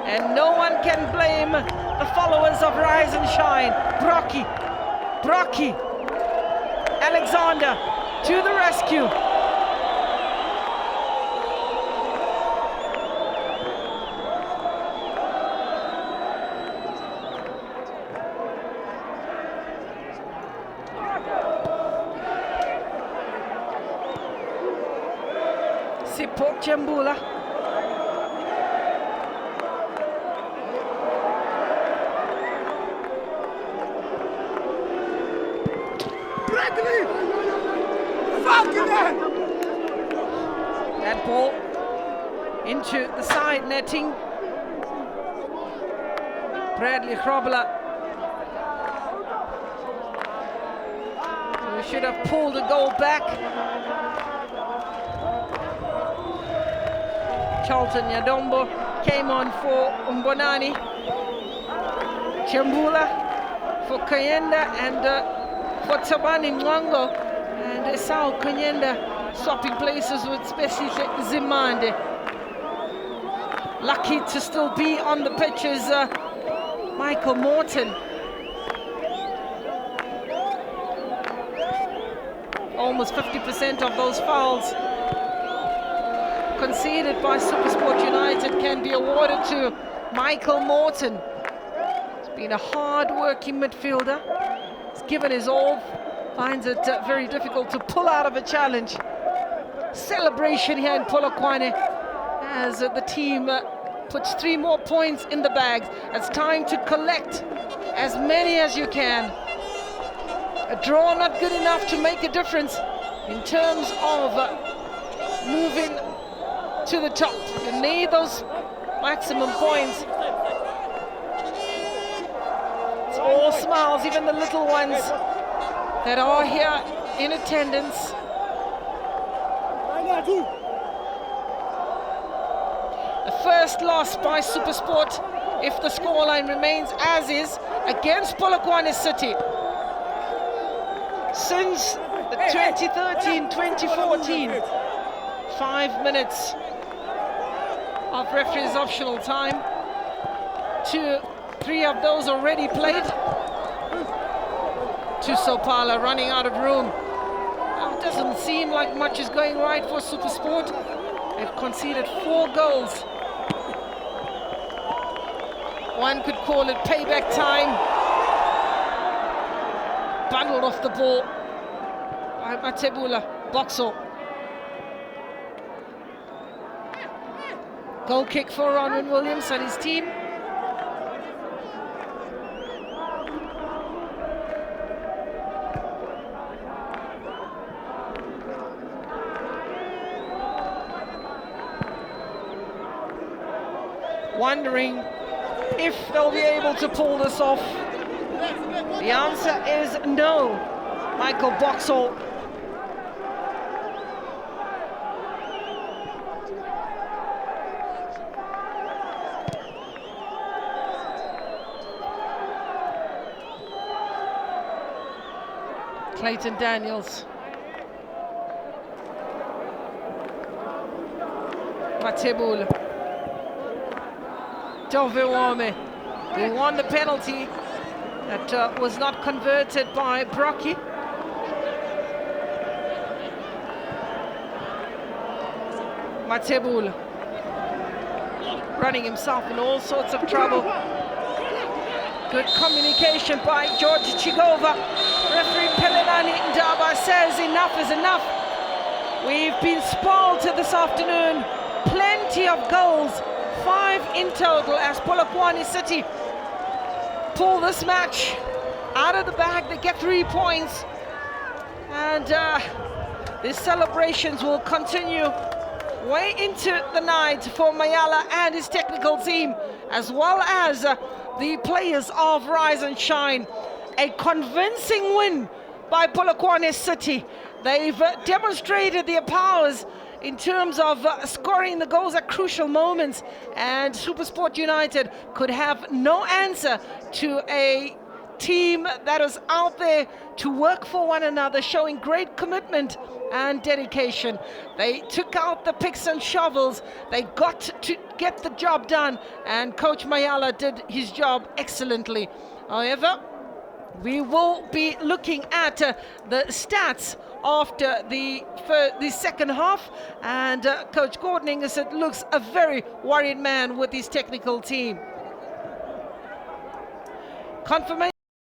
and no one can blame the followers of Rise and Shine. Brocky, Alexander to the rescue. Sipo Chembula. That ball into the side netting. Bradley Grobler, who should have pulled the goal back. Charlton Yadombo came on for Umbonani. Chembula for Kayenda and for Thobani Mncwango, and Esau Kayenda swapping places with Spesi Zimande. Lucky to still be on the pitch is Michael Morton. Almost 50% of those fouls conceded by Supersport United can be awarded to Michael Morton. He's been a hard-working midfielder. He's given his all, finds it very difficult to pull out of a challenge. Celebration here in Polokwane as the team puts 3 more points in the bags. It's time to collect as many as you can. A draw not good enough to make a difference in terms of moving to the top. You need those maximum points. It's all smiles, even the little ones that are here in attendance. The first loss by Supersport, if the scoreline remains as is, against Polokwane City since the 2013-2014. 5 minutes of referee's optional time. 3 of those already played. Tusopala running out of room. Now, it doesn't seem like much is going right for Supersport. They've conceded 4 goals. One could call it payback time. Bundled off the ball by Matebula. Boxall. Goal kick for Ronwen Williams and his team. Wondering if they'll be able to pull this off. The answer is no. Michael Boxall. Clayton Daniels. Matebula. Dovewame, who won the penalty that was not converted by Brocky. Matebula running himself in all sorts of trouble. Good communication by George Chigova. Referee Pelenani Ndaba says enough is enough. We've been spoiled this afternoon. Plenty of goals. 5 in total as Polokwane City pull this match out of the bag. They get 3 points, and the celebrations will continue way into the night for Mayala and his technical team, as well as the players of Rise and Shine. A convincing win by Polokwane City. They've demonstrated their powers in terms of scoring the goals at crucial moments, and Supersport United could have no answer to a team that is out there to work for one another, showing great commitment and dedication. They took out the picks and shovels. They got to get the job done, and Coach Mayala did his job excellently. However, we will be looking at the stats after the second half, and Coach Gordon Ingersoll looks a very worried man with his technical team. Confirmation